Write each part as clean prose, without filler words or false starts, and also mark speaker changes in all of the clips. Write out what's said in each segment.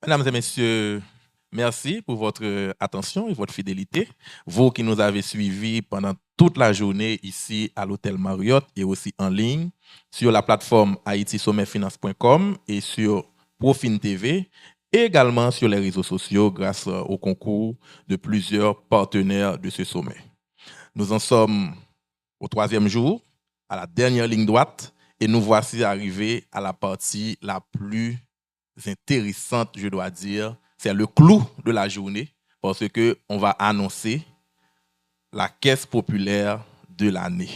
Speaker 1: Mesdames et messieurs, merci pour votre attention et votre fidélité. Vous qui nous avez suivis pendant toute la journée ici à l'hôtel Marriott et aussi en ligne sur la plateforme haïtisommetfinance.com et sur Profin TV et également sur les réseaux sociaux grâce au concours de plusieurs partenaires de ce sommet. Nous en sommes au 3e jour, à la dernière ligne droite, et nous voici arrivés à la partie la plus intéressante, je dois dire. C'est le clou de la journée, parce qu'on va annoncer la caisse populaire de l'année.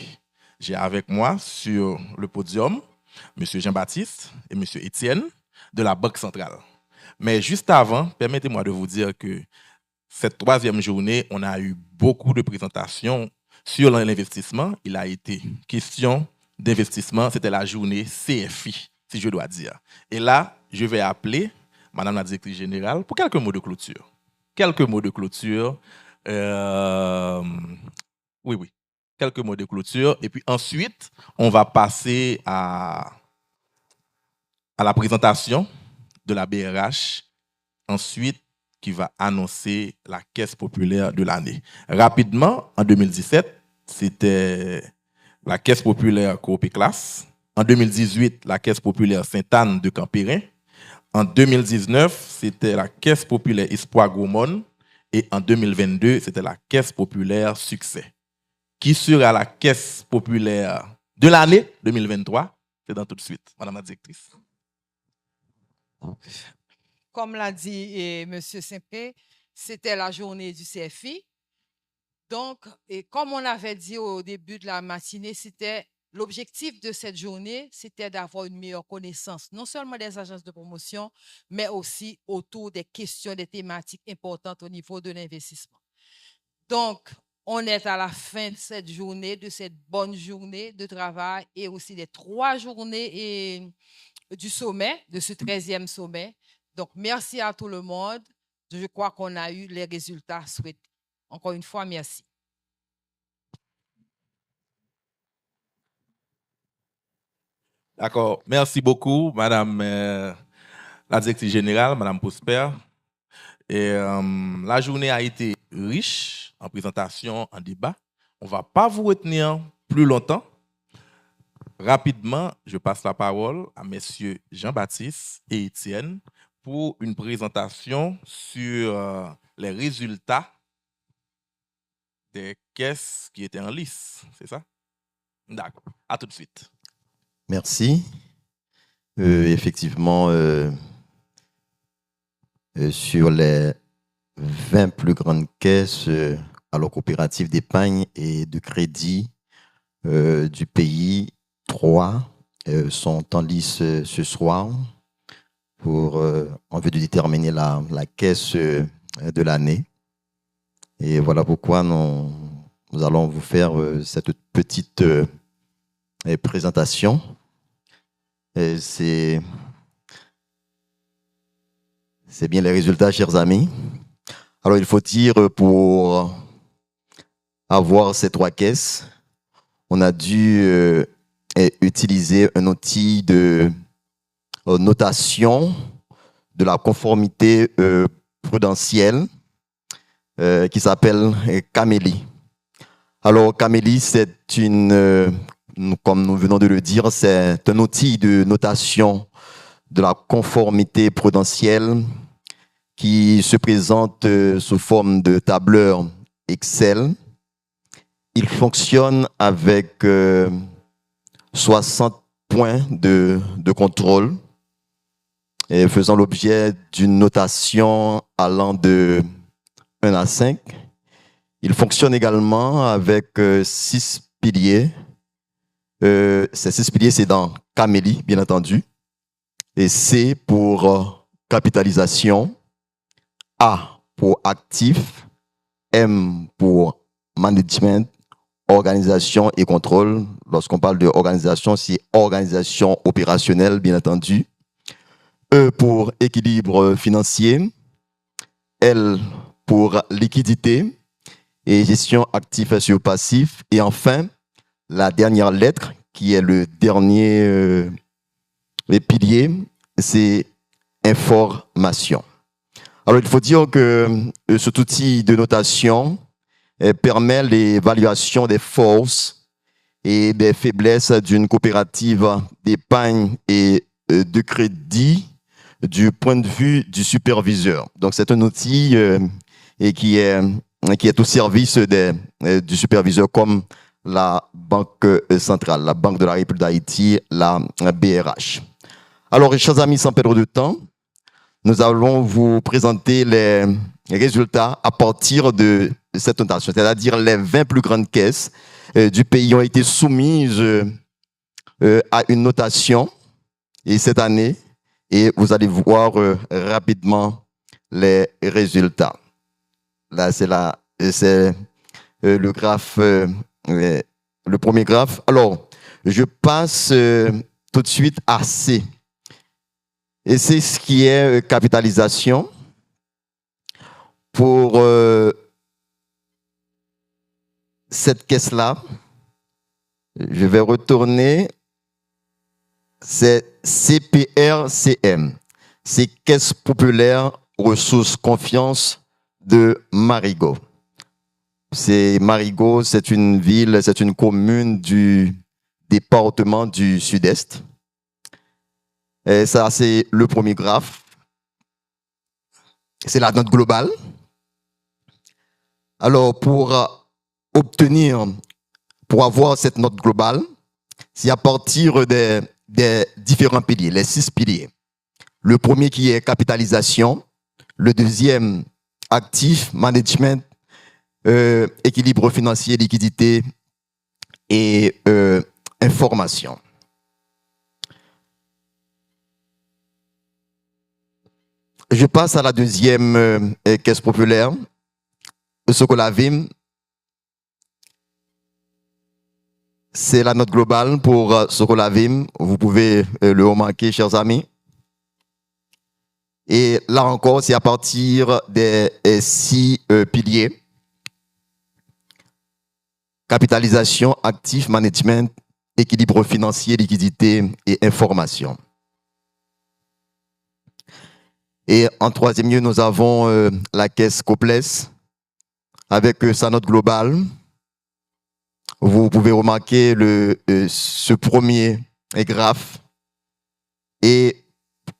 Speaker 1: J'ai avec moi sur le podium M. Jean-Baptiste et M. Étienne de la Banque centrale. Mais juste avant, permettez-moi de vous dire que cette 3e journée, on a eu beaucoup de présentations sur l'investissement. Il a été question d'investissement. C'était la journée CFI, si je dois dire. Et là, je vais appeler Madame la directrice générale pour quelques mots de clôture. Quelques mots de clôture. Oui. Quelques mots de clôture. Et puis ensuite, on va passer à la présentation de la BRH. Ensuite, qui va annoncer la caisse populaire de l'année. Rapidement, en 2017, c'était la caisse populaire Coop Classe. En 2018, la caisse populaire Sainte-Anne de Campérin. En 2019, c'était la caisse populaire Espoir Gaumont. Et en 2022, c'était la caisse populaire Succès. Qui sera la caisse populaire de l'année 2023? C'est dans tout de suite, Madame la directrice.
Speaker 2: Comme l'a dit M. Saint-Pé, c'était la journée du CFI. Donc, et comme on avait dit au début de la matinée, c'était l'objectif de cette journée, c'était d'avoir une meilleure connaissance, non seulement des agences de promotion, mais aussi autour des questions, des thématiques importantes au niveau de l'investissement. Donc, on est à la fin de cette journée, de cette bonne journée de travail et aussi des 3 journées du sommet, de ce 13e sommet. Donc, merci à tout le monde. Je crois qu'on a eu les résultats souhaités. Encore une fois, merci.
Speaker 1: D'accord. Merci beaucoup, Madame la directrice générale, Madame Prosper. Et la journée a été riche en présentation, en débat. On ne va pas vous retenir plus longtemps. Rapidement, je passe la parole à messieurs Jean-Baptiste et Étienne pour une présentation sur les résultats des caisses qui étaient en lice. C'est ça? D'accord. À tout de suite.
Speaker 3: Merci. Effectivement, sur les 20 plus grandes caisses alors coopératives d'épargne et de crédit du pays, 3 sont en lice ce soir en vue de déterminer la caisse de l'année. Et voilà pourquoi nous allons vous faire cette petite présentation. C'est bien les résultats, chers amis. Alors, il faut dire, pour avoir ces 3 caisses, on a dû utiliser un outil de notation de la conformité prudentielle qui s'appelle Camélie. Alors, Camélie, c'est comme nous venons de le dire, c'est un outil de notation de la conformité prudentielle qui se présente sous forme de tableur Excel. Il fonctionne avec 60 points de contrôle et faisant l'objet d'une notation allant de 1 à 5. Il fonctionne également avec 6 piliers. Ces 6 piliers, c'est dans Camélie, bien entendu. Et C pour capitalisation, A pour actif, M pour management, organisation et contrôle. Lorsqu'on parle de organisation, c'est organisation opérationnelle, bien entendu. E pour équilibre financier, L pour liquidité et gestion actif sur passif. Et enfin, la dernière lettre, qui est le dernier pilier, c'est information. Alors, il faut dire que cet outil de notation permet l'évaluation des forces et des faiblesses d'une coopérative d'épargne et de crédit du point de vue du superviseur. Donc, c'est un outil qui est au service du superviseur comme la Banque centrale, la Banque de la République d'Haïti, la BRH. Alors, chers amis, sans perdre de temps, nous allons vous présenter les résultats à partir de cette notation, c'est-à-dire les 20 plus grandes caisses du pays ont été soumises à une notation et cette année, et vous allez voir rapidement les résultats. Là, c'est le graphe, le premier graphe. Alors, je passe tout de suite à C. Et c'est ce qui est capitalisation pour cette caisse-là. Je vais retourner. C'est CPRCM. C'est Caisse populaire ressources confiance de Marigot. Marigot, c'est une ville, c'est une commune du département du Sud-Est. Et ça, c'est le premier graphe. C'est la note globale. Alors, pour avoir cette note globale, c'est à partir des différents piliers, les 6 piliers. Le premier qui est capitalisation, le deuxième, actif, management, équilibre financier, liquidité et information. Je passe à la deuxième caisse populaire, Socolavim. C'est la note globale pour Socolavim. Vous pouvez le remarquer, chers amis. Et là encore, c'est à partir des 6 piliers. Capitalisation, actif, management, équilibre financier, liquidité et information. Et en troisième lieu, nous avons la caisse Coples avec sa note globale. Vous pouvez remarquer ce premier graphe. Et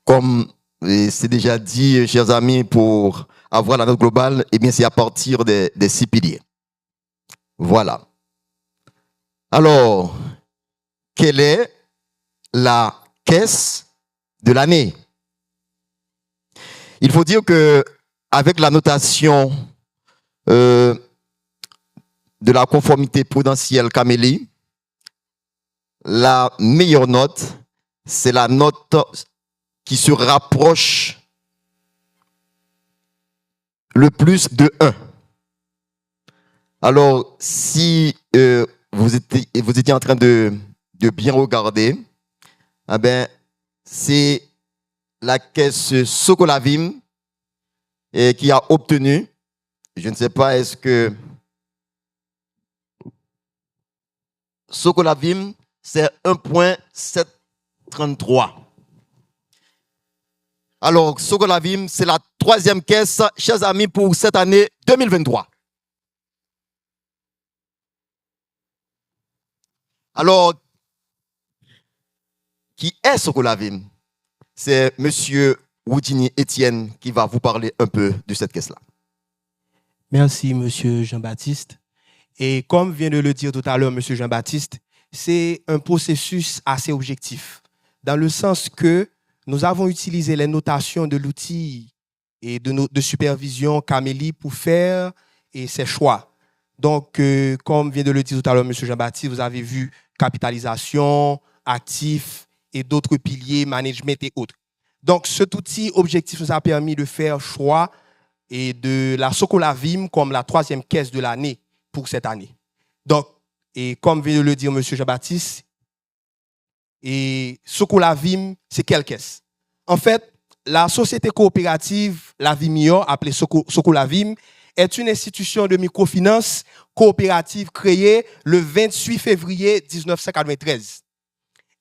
Speaker 3: comme c'est déjà dit, chers amis, pour avoir la note globale, eh bien, c'est à partir des 6 piliers. Voilà. Alors, quelle est la caisse de l'année? Il faut dire que avec la notation de la conformité prudentielle Camélie, la meilleure note, c'est la note qui se rapproche le plus de 1. Alors, si vous étiez en train de bien regarder, eh ben, c'est la caisse Socolavim qui a obtenu, je ne sais pas, est-ce que Socolavim, c'est 1.733. Alors, Socolavim, c'est la 3e caisse, chers amis, pour cette année 2023. Alors, qui est Socolavim? C'est M. Woudini Etienne qui va vous parler un peu de cette caisse-là.
Speaker 4: Merci, M. Jean-Baptiste. Et comme vient de le dire tout à l'heure M. Jean-Baptiste, c'est un processus assez objectif, dans le sens que nous avons utilisé les notations de l'outil et de supervision Camélie pour faire ces choix. Donc, comme vient de le dire tout à l'heure M. Jean-Baptiste, vous avez vu capitalisation, actif et d'autres piliers, management et autres. Donc, cet outil objectif nous a permis de faire choix et de la Socolavim comme la 3e caisse de l'année pour cette année. Donc, et comme vient de le dire M. Jean-Baptiste, et Socolavim, c'est quelle caisse? En fait, la société coopérative Lavimior, appelée Socolavim, est une institution de microfinance coopérative créée le 28 février 1993.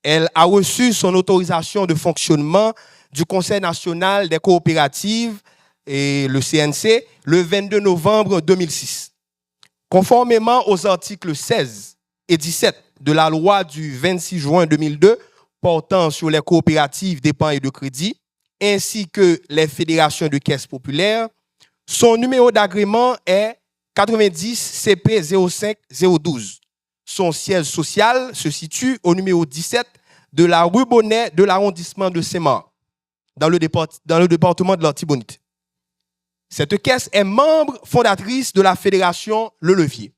Speaker 4: Elle a reçu son autorisation de fonctionnement du Conseil national des coopératives et le CNC le 22 novembre 2006. Conformément aux articles 16 et 17 de la loi du 26 juin 2002 portant sur les coopératives d'épargne et de crédit, ainsi que les fédérations de caisses populaires, son numéro d'agrément est 90 CP 05012. Son siège social se situe au numéro 17 de la rue Bonnet de l'arrondissement de Saint-Marc, dans le département de l'Artibonite. Cette caisse est membre fondatrice de la fédération Le Levier.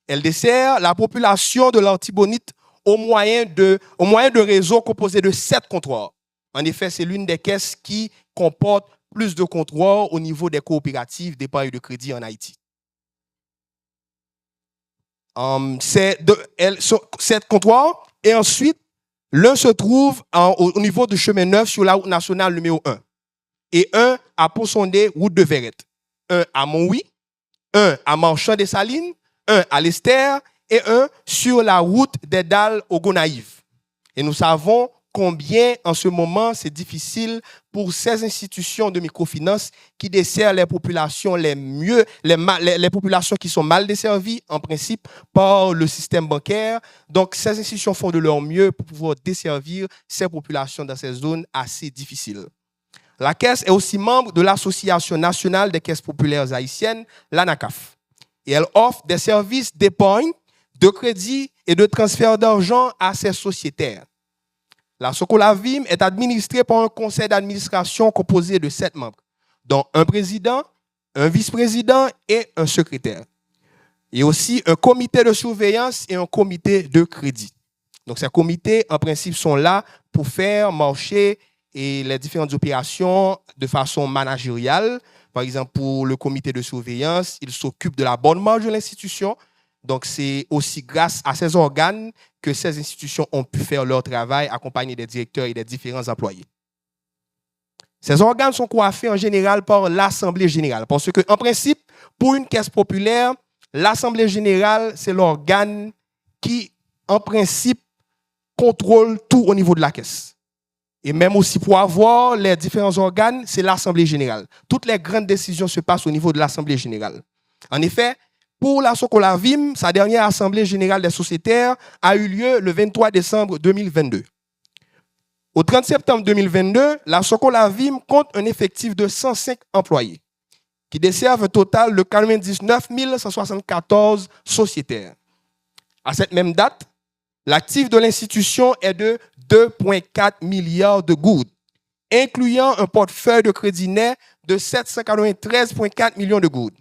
Speaker 4: Elle dessert la population de l'Artibonite au moyen de réseaux composés de 7 comptoirs. En effet, c'est l'une des caisses qui comporte plus de comptoirs au niveau des coopératives d'épargne de crédit en Haïti. C'est 7 comptoirs et ensuite, l'un se trouve au niveau du chemin neuf sur la route nationale numéro 1 et un à Pont-Sondé, route de Verrette, un à Montouy, un à Marchand-des-Salines, un à l'Esther et un sur la route des Dalles au Gonaïve. Et nous savons combien en ce moment c'est difficile pour ces institutions de microfinance qui desservent les populations les populations qui sont mal desservies en principe par le système bancaire. Donc ces institutions font de leur mieux pour pouvoir desservir ces populations dans ces zones assez difficiles. La caisse est aussi membre de l'Association nationale des caisses populaires haïtiennes, l'ANACAF. Et elle offre des services d'épargne, de crédit et de transfert d'argent à ses sociétaires. La Socolavim est administrée par un conseil d'administration composé de 7 membres, dont un président, un vice-président et un secrétaire. Et aussi un comité de surveillance et un comité de crédit. Donc ces comités, en principe, sont là pour faire marcher les différentes opérations de façon managériale. Par exemple, pour le comité de surveillance, il s'occupe de la bonne marche de l'institution. Donc, c'est aussi grâce à ces organes que ces institutions ont pu faire leur travail, accompagner des directeurs et des différents employés. Ces organes sont coiffés en général par l'Assemblée générale. Parce que, en principe, pour une caisse populaire, l'Assemblée générale, c'est l'organe qui, en principe, contrôle tout au niveau de la caisse. Et même aussi pour avoir les différents organes, c'est l'Assemblée générale. Toutes les grandes décisions se passent au niveau de l'Assemblée générale. En effet, pour la Socolavim, sa dernière Assemblée générale des sociétaires a eu lieu le 23 décembre 2022. Au 30 septembre 2022, la Socolavim compte un effectif de 105 employés qui desservent un total de 99 174 sociétaires. À cette même date, l'actif de l'institution est de 2,4 milliards de gouttes, incluant un portefeuille de crédit net de 793,4 millions de gouttes.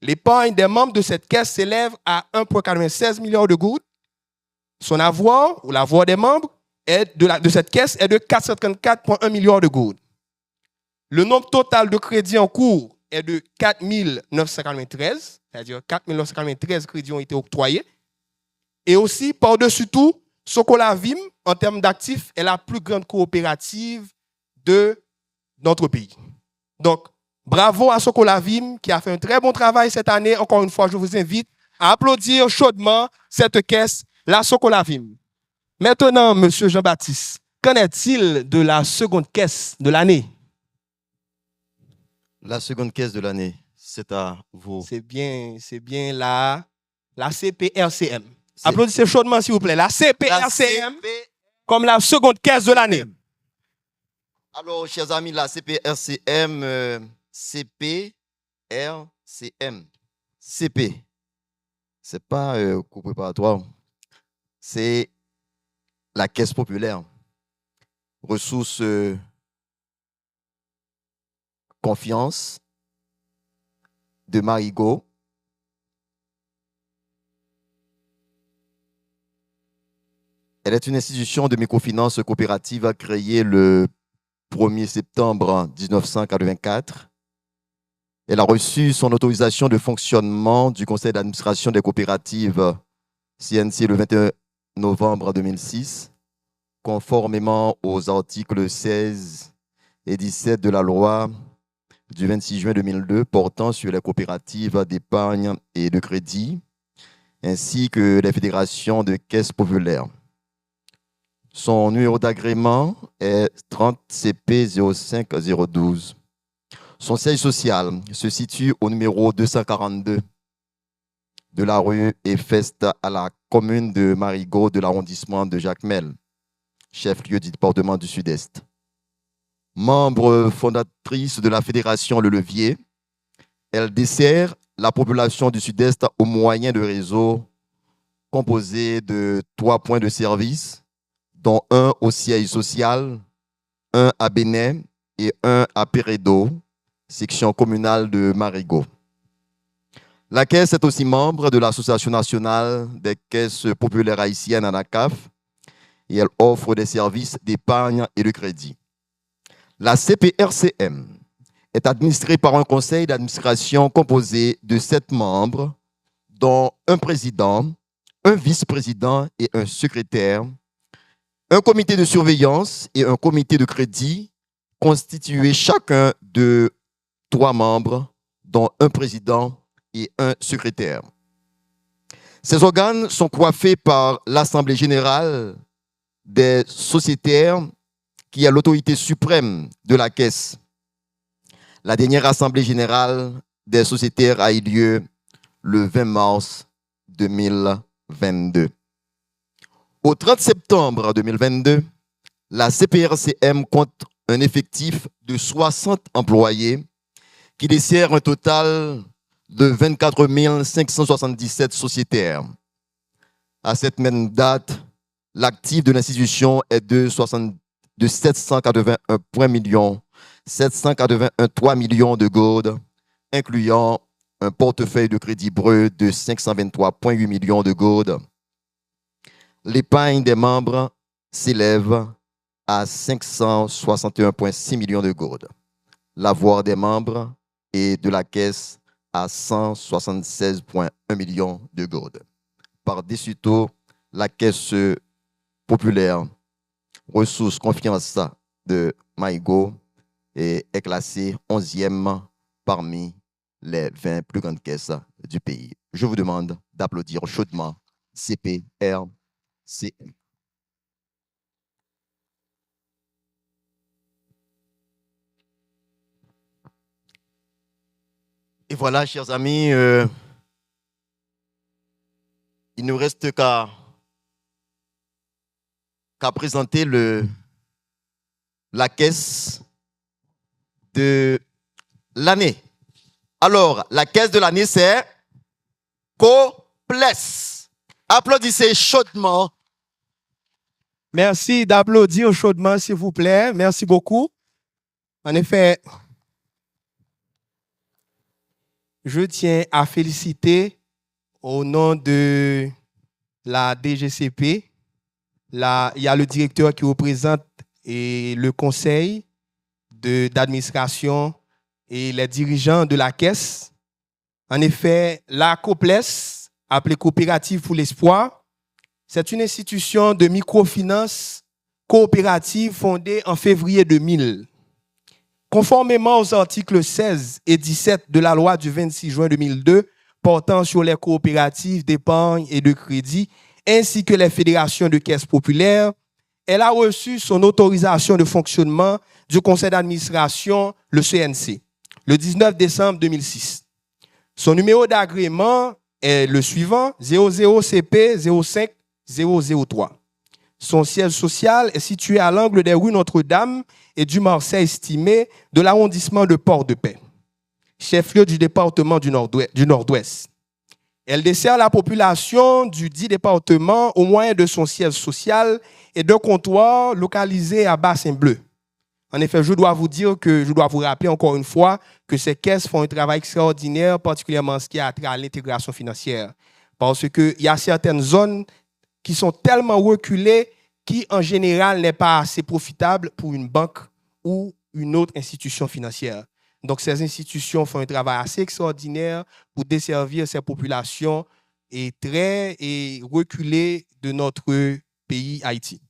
Speaker 4: L'épargne des membres de cette caisse s'élève à 1,96 milliard de gouttes. Son avoir, ou l'avoir des membres, de cette caisse est de 434,1 milliards de gouttes. Le nombre total de crédits en cours est de 4 993, c'est-à-dire 4 993 crédits ont été octroyés. Et aussi, par-dessus tout, Socolavim, en termes d'actifs, est la plus grande coopérative de notre pays. Donc, bravo à Socolavim qui a fait un très bon travail cette année. Encore une fois, je vous invite à applaudir chaudement cette caisse, la Socolavim. Maintenant, Monsieur Jean-Baptiste, qu'en est-il de la seconde caisse de l'année?
Speaker 3: La seconde caisse de l'année, c'est à vous.
Speaker 4: C'est bien la CPRCM. Applaudissez chaudement, s'il vous plaît. La CPRCM comme la seconde caisse de l'année.
Speaker 3: Alors, chers amis, la CPRCM, CPRCM. CP. C'est pas cours préparatoire. C'est la caisse populaire. Ressources confiance de Marigot. Elle est une institution de microfinance coopérative créée le 1er septembre 1984. Elle a reçu son autorisation de fonctionnement du conseil d'administration des coopératives CNC le 21 novembre 2006, conformément aux articles 16 et 17 de la loi du 26 juin 2002 portant sur les coopératives d'épargne et de crédit, ainsi que les fédérations de caisses populaires. Son numéro d'agrément est 30 CP 05012. Son siège social se situe au numéro 242 de la rue Efest à la commune de Marigot de l'arrondissement de Jacmel, chef-lieu du département du Sud-Est. Membre fondatrice de la Fédération Le Levier, elle dessert la population du Sud-Est au moyen de réseaux composés de 3 points de service, dont un au siège social, un à Bénin et un à Pérédo, section communale de Marigot. La Caisse est aussi membre de l'Association nationale des caisses populaires haïtiennes ANACAF et elle offre des services d'épargne et de crédit. La CPRCM est administrée par un conseil d'administration composé de 7 membres, dont un président, un vice-président et un secrétaire, un comité de surveillance et un comité de crédit constitués chacun de 3 membres, dont un président et un secrétaire. Ces organes sont coiffés par l'Assemblée générale des sociétaires qui est l'autorité suprême de la Caisse. La dernière Assemblée générale des sociétaires a eu lieu le 20 mars 2022. Au 30 septembre 2022, la CPRCM compte un effectif de 60 employés qui dessert un total de 24 577 sociétaires. À cette même date, l'actif de l'institution est de 781,3 millions de gourdes, incluant un portefeuille de crédit brut de 523,8 millions de gourdes. L'épargne des membres s'élève à 561,6 millions de gourdes. L'avoir des membres et de la Caisse à 176,1 millions de gourdes. Par-dessus tout, la Caisse populaire ressources confiance de Marigot est classée 11e parmi les 20 plus grandes caisses du pays. Je vous demande d'applaudir chaudement CPRCM. Et voilà, chers amis, il ne nous reste qu'à présenter la caisse de l'année. Alors, la caisse de l'année, c'est COPLES. Applaudissez chaudement.
Speaker 4: Merci d'applaudir chaudement, s'il vous plaît. Merci beaucoup. En effet, je tiens à féliciter au nom de la DGCP. Là, il y a le directeur qui représente et le conseil d'administration et les dirigeants de la caisse. En effet, la COPLES, appelée Coopérative pour l'Espoir, c'est une institution de microfinance coopérative fondée en février 2000. Conformément aux articles 16 et 17 de la loi du 26 juin 2002 portant sur les coopératives d'épargne et de crédit, ainsi que les fédérations de caisses populaires, elle a reçu son autorisation de fonctionnement du conseil d'administration, le CNC, le 19 décembre 2006. Son numéro d'agrément est le suivant, 00CP 05003. Son siège social est situé à l'angle des rues Notre-Dame et du Marseille estimé de l'arrondissement de Port-de-Paix, chef-lieu du département du Nord-Ouest. Elle dessert la population du dit département au moyen de son siège social et d'un comptoir localisé à Bassin-Bleu. En effet, je dois vous rappeler encore une fois que ces caisses font un travail extraordinaire, particulièrement en ce qui a trait à l'intégration financière. Parce qu'il y a certaines zones qui sont tellement reculées qui, en général, n'est pas assez profitable pour une banque ou une autre institution financière. Donc, ces institutions font un travail assez extraordinaire pour desservir ces populations très reculées de notre pays Haïti.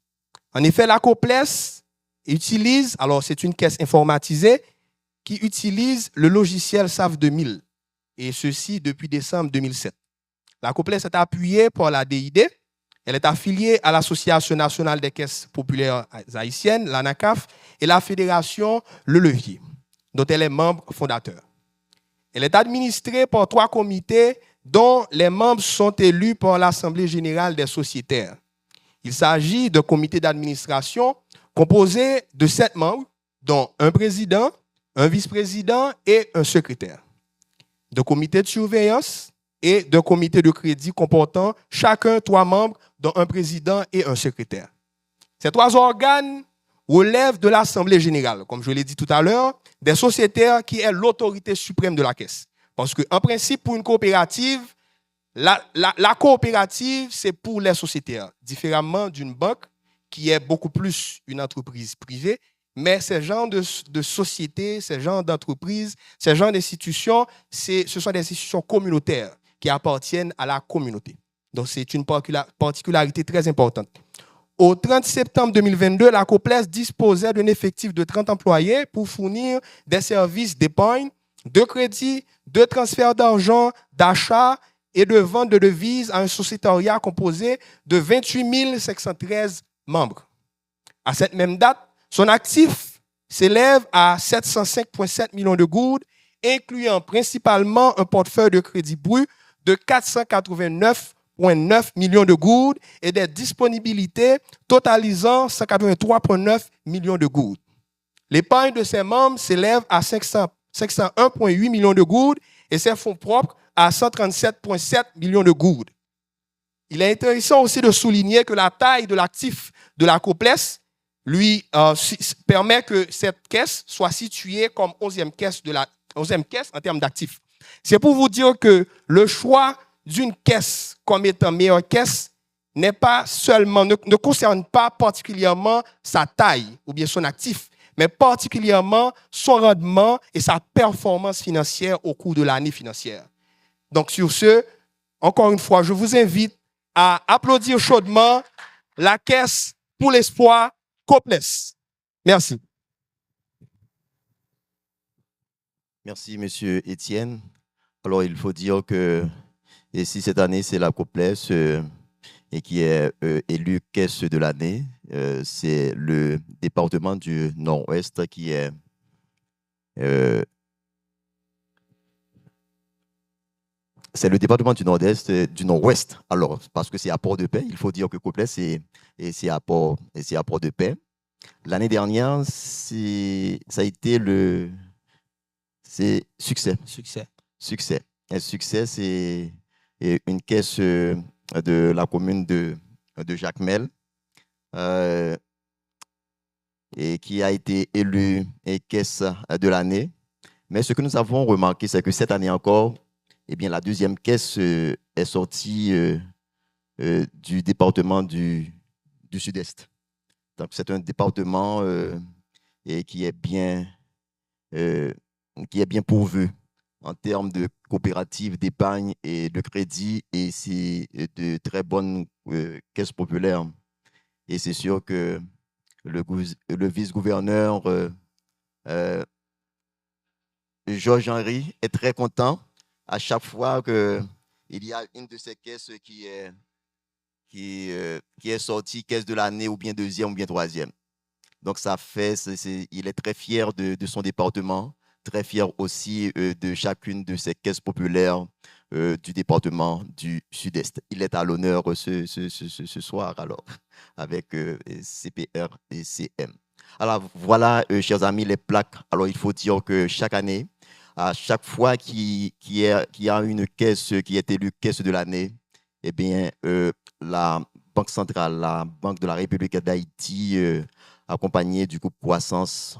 Speaker 4: En effet, la COPLES utilise, alors c'est une caisse informatisée qui utilise le logiciel SAF 2000, et ceci depuis décembre 2007. La COPLES est appuyée par la DID. Elle est affiliée à l'Association nationale des caisses populaires haïtiennes, l'ANACAF, et la Fédération Le Levier. dont elle est membre fondateur. Elle est administrée par 3 comités dont les membres sont élus par l'Assemblée générale des sociétaires. Il s'agit d'un comité d'administration composé de 7 membres, dont un président, un vice-président et un secrétaire. De comités de surveillance et de comités de crédit comportant chacun 3 membres, dont un président et un secrétaire. Ces 3 organes relèvent de l'Assemblée générale, comme je l'ai dit tout à l'heure, des sociétaires qui est l'autorité suprême de la caisse. Parce qu'en principe, pour une coopérative, la coopérative, c'est pour les sociétaires, différemment d'une banque qui est beaucoup plus une entreprise privée. Mais ces genres de sociétés, ces genres d'entreprises, ces genres d'institutions, ce sont des institutions communautaires qui appartiennent à la communauté. Donc, c'est une particularité très importante. Au 30 septembre 2022, la COPLES disposait d'un effectif de 30 employés pour fournir des services d'épargne, de crédit, de transfert d'argent, d'achat et de vente de devises à un sociétariat composé de 28 513 membres. À cette même date, son actif s'élève à 705,7 millions de goudes, incluant principalement un portefeuille de crédit brut de 489,9 millions de goudes et des disponibilités totalisant 183,9 millions de goudes. L'épargne de ses membres s'élève à 501,8 millions de goudes et ses fonds propres à 137,7 millions de goudes. Il est intéressant aussi de souligner que la taille de l'actif de la COPLES lui permet que cette caisse soit située comme 11e caisse en termes d'actifs. C'est pour vous dire que le choix d'une caisse comme étant meilleure caisse ne concerne pas particulièrement sa taille ou bien son actif, mais particulièrement son rendement et sa performance financière au cours de l'année financière. Donc sur ce, encore une fois, je vous invite à applaudir chaudement la Caisse pour l'espoir COPLES. Merci.
Speaker 3: Merci, Monsieur Étienne. Alors, il faut dire que si cette année, c'est la COPLES et qui est élue Caisse de l'année, c'est le département du Nord-Ouest qui est c'est le département du Nord-Est, du Nord-Ouest. Alors, parce que c'est à Port-de-Paix, il faut dire que COPLES, c'est à Port-de-Paix. L'année dernière, ça a été succès. Succès. Un succès, c'est une caisse de la commune de Jacmel et qui a été élue caisse de l'année. Mais ce que nous avons remarqué, c'est que cette année encore, eh bien, la deuxième caisse est sortie du département du Sud-Est. Donc, c'est un département qui est bien pourvu en termes de coopératives d'épargne et de crédit, et c'est de très bonnes caisses populaires. Et c'est sûr que le vice-gouverneur Georges Henry est très content à chaque fois qu'il y a une de ces caisses qui est sortie, caisse de l'année, ou bien deuxième, ou bien troisième. Donc, il est très fier de son département, très fier aussi de chacune de ces caisses populaires du département du Sud-Est. Il est à l'honneur ce soir, alors, avec CPR et CM. Alors, voilà, chers amis, les plaques. Alors, il faut dire que chaque année, à chaque fois qu'il y a une caisse qui est élue caisse de l'année, eh bien, la Banque centrale, la Banque de la République d'Haïti, accompagnée du groupe Croissance,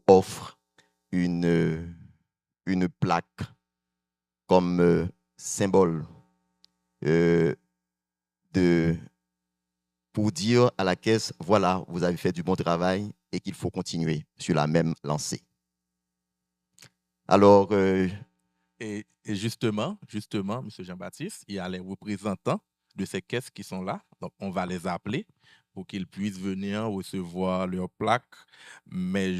Speaker 3: offre une plaque comme symbole pour dire à la caisse, voilà, vous avez fait du bon travail et qu'il faut continuer sur la même lancée. Alors,
Speaker 1: et justement, M. Jean-Baptiste, il y a les représentants de ces caisses qui sont là. Donc, on va les appeler pour qu'ils puissent venir recevoir leur plaque. Mais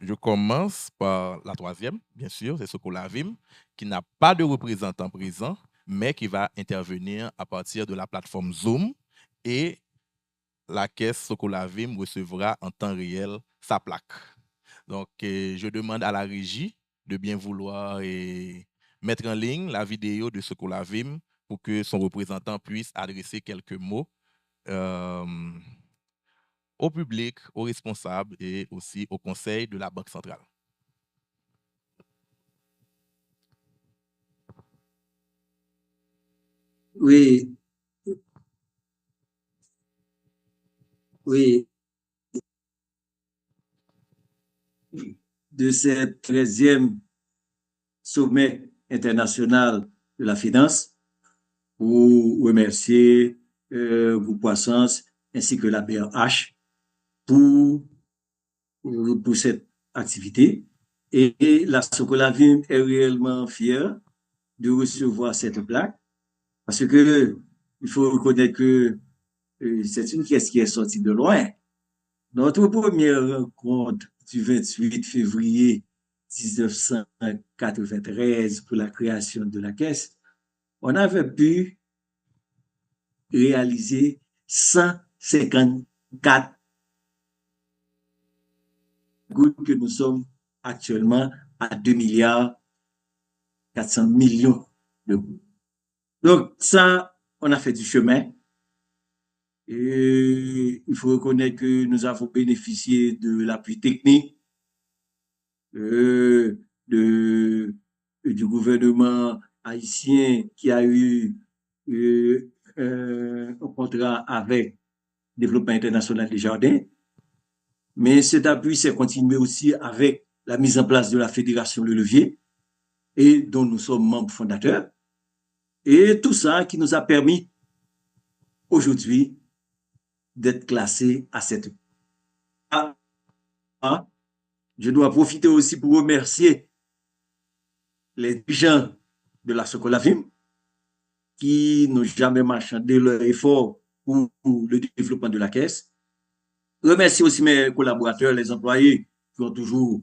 Speaker 1: je commence par la troisième, bien sûr, c'est Socolavim, qui n'a pas de représentant présent, mais qui va intervenir à partir de la plateforme Zoom. Et la caisse Socolavim recevra en temps réel sa plaque. Donc, je demande à la régie de bien vouloir mettre en ligne la vidéo de Socolavim pour que son représentant puisse adresser quelques mots euh, au public, aux responsables et aussi au conseil de la Banque centrale.
Speaker 5: Oui, oui, de ce 13e sommet international de la finance, pour remercier Groupe Croissance ainsi que la BRH pour cette activité. Et la Socolavim est réellement fière de recevoir cette plaque parce que il faut reconnaître que c'est une pièce qui est sortie de loin. Notre première rencontre du 28 février 1993 pour la création de la caisse, on avait pu réaliser 154 gouttes que nous sommes actuellement à 2 milliards 400 millions de gouttes. Donc ça, on a fait du chemin. Et il faut reconnaître que nous avons bénéficié de l'appui technique du gouvernement haïtien qui a eu un contrat avec le Développement international des jardins. Mais cet appui s'est continué aussi avec la mise en place de la Fédération Le Levier, et dont nous sommes membres fondateurs. Et tout ça qui nous a permis aujourd'hui d'être classés à cette. Je dois profiter aussi pour remercier les dirigeants de la Socolavim qui n'ont jamais marchandé leur effort pour le développement de la caisse. Remercier aussi mes collaborateurs, les employés qui ont toujours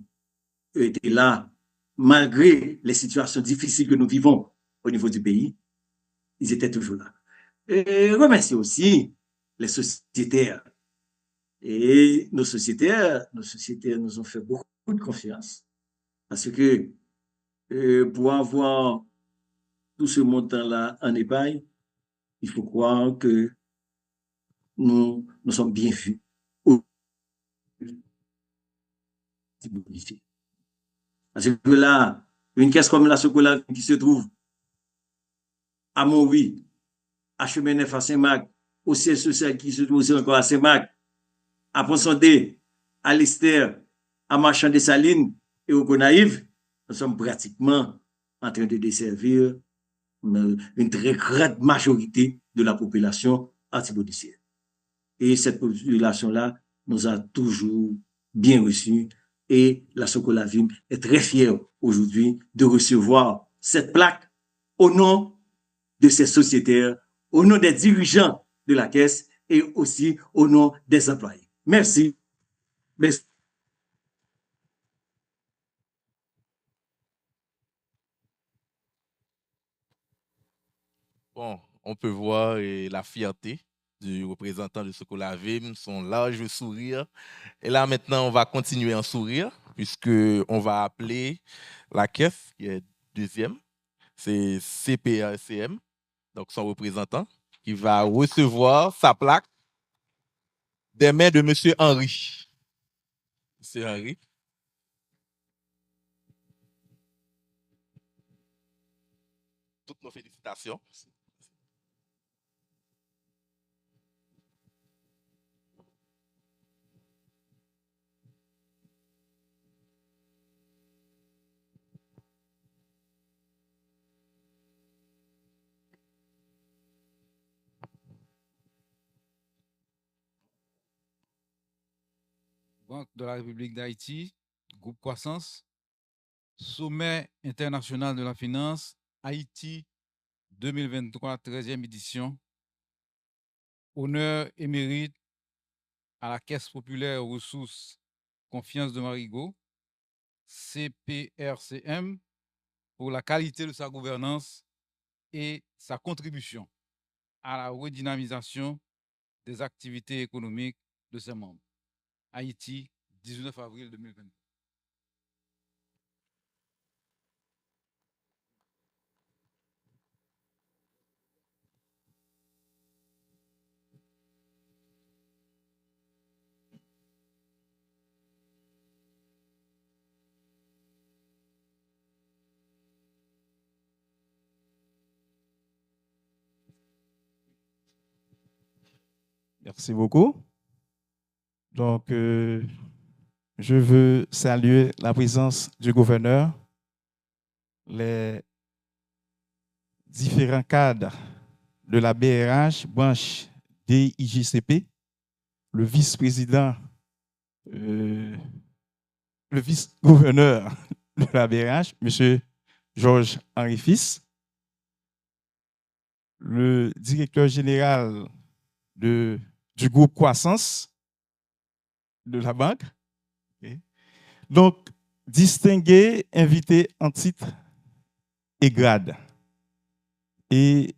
Speaker 5: été là malgré les situations difficiles que nous vivons au niveau du pays. Ils étaient toujours là. Et remercier aussi les sociétaires. Et nos sociétaires nous ont fait beaucoup de confiance. Parce que pour avoir tout ce montant-là en épargne, il faut croire que nous sommes bien vus. Parce que là, une caisse comme la Socola qui se trouve à Montry, à Chemin-Neuf à Saint-Marc, au siège social qui se trouve aussi encore à Saint-Marc, à Pont-Sondé, à Lister, à Marchand des Salines et au Gonaïve, nous sommes pratiquement en train de desservir une très grande majorité de la population antibodicienne. Et cette population-là nous a toujours bien reçus et la Socolavim est très fière aujourd'hui de recevoir cette plaque au nom de ses sociétaires, au nom des dirigeants de la caisse et aussi au nom des employés. Merci. Merci.
Speaker 1: Bon, on peut voir la fierté du représentant de Socolavim, son large sourire. Et là, maintenant, on va continuer en sourire, puisque on va appeler la caisse, qui est deuxième, c'est CPRCM, donc son représentant, qui va recevoir sa plaque des mains de M. Henry. M. Henry. Toutes nos félicitations.
Speaker 6: Banque de la République d'Haïti, Groupe Croissance, Sommet international de la finance, Haïti 2023, 13e édition. Honneur et mérite à la Caisse populaire ressources Confiance de Marigot, CPRCM, pour la qualité de sa gouvernance et sa contribution à la redynamisation des activités économiques de ses membres. Haïti, 19 avril 2023.
Speaker 7: Merci beaucoup. Donc, je veux saluer la présence du gouverneur, les différents cadres de la BRH, branche DIJCP, le vice-président, le vice-gouverneur de la BRH, M. Georges-Henri Fils, le directeur général du groupe Croissance de la banque. Okay. Donc, distingués, invités en titre et grade. Et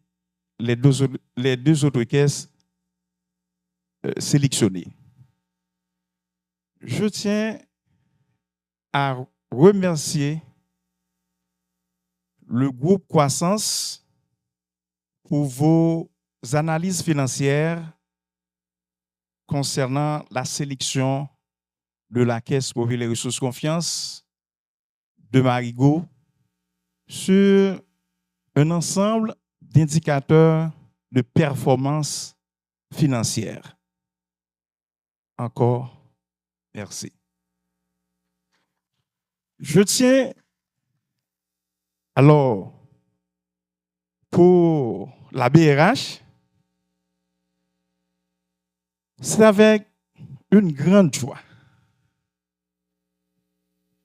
Speaker 7: les deux autres caisses sélectionnées. Je tiens à remercier le groupe Croissance pour vos analyses financières concernant la sélection de la Caisse pour les ressources confiance de Marigot sur un ensemble d'indicateurs de performance financière. Encore merci. Je tiens alors pour la BRH, c'est avec une grande joie,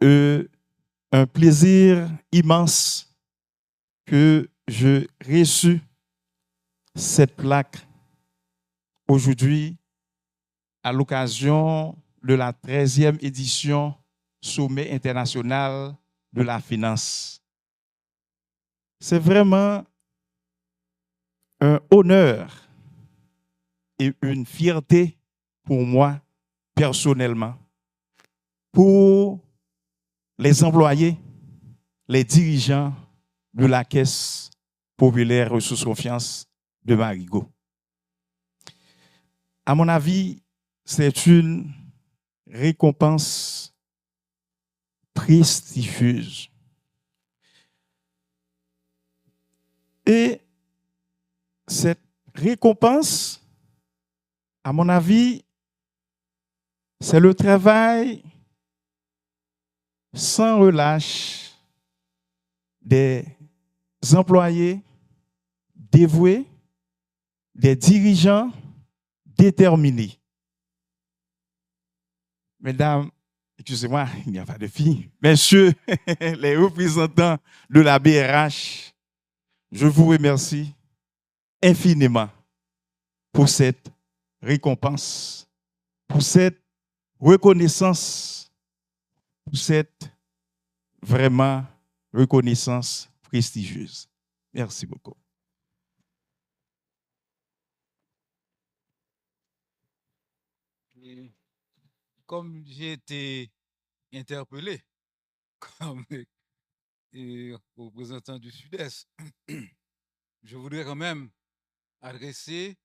Speaker 7: un plaisir immense que je reçu cette plaque aujourd'hui à l'occasion de la 13e édition Sommet international de la finance. C'est vraiment un honneur et une fierté pour moi personnellement, pour les employés, les dirigeants de la Caisse populaire ressources confiance de Marigot. À mon avis, c'est une récompense prestigieuse. Et cette récompense, à mon avis, c'est le travail sans relâche des employés dévoués, des dirigeants déterminés. Mesdames, excusez-moi, il n'y a pas de filles. Messieurs, les représentants de la BRH, je vous remercie infiniment pour cette récompense, pour cette reconnaissance, pour cette vraiment reconnaissance prestigieuse. Merci beaucoup.
Speaker 6: Et comme j'ai été interpellé comme représentant du Sud-Est, je voudrais quand même adresser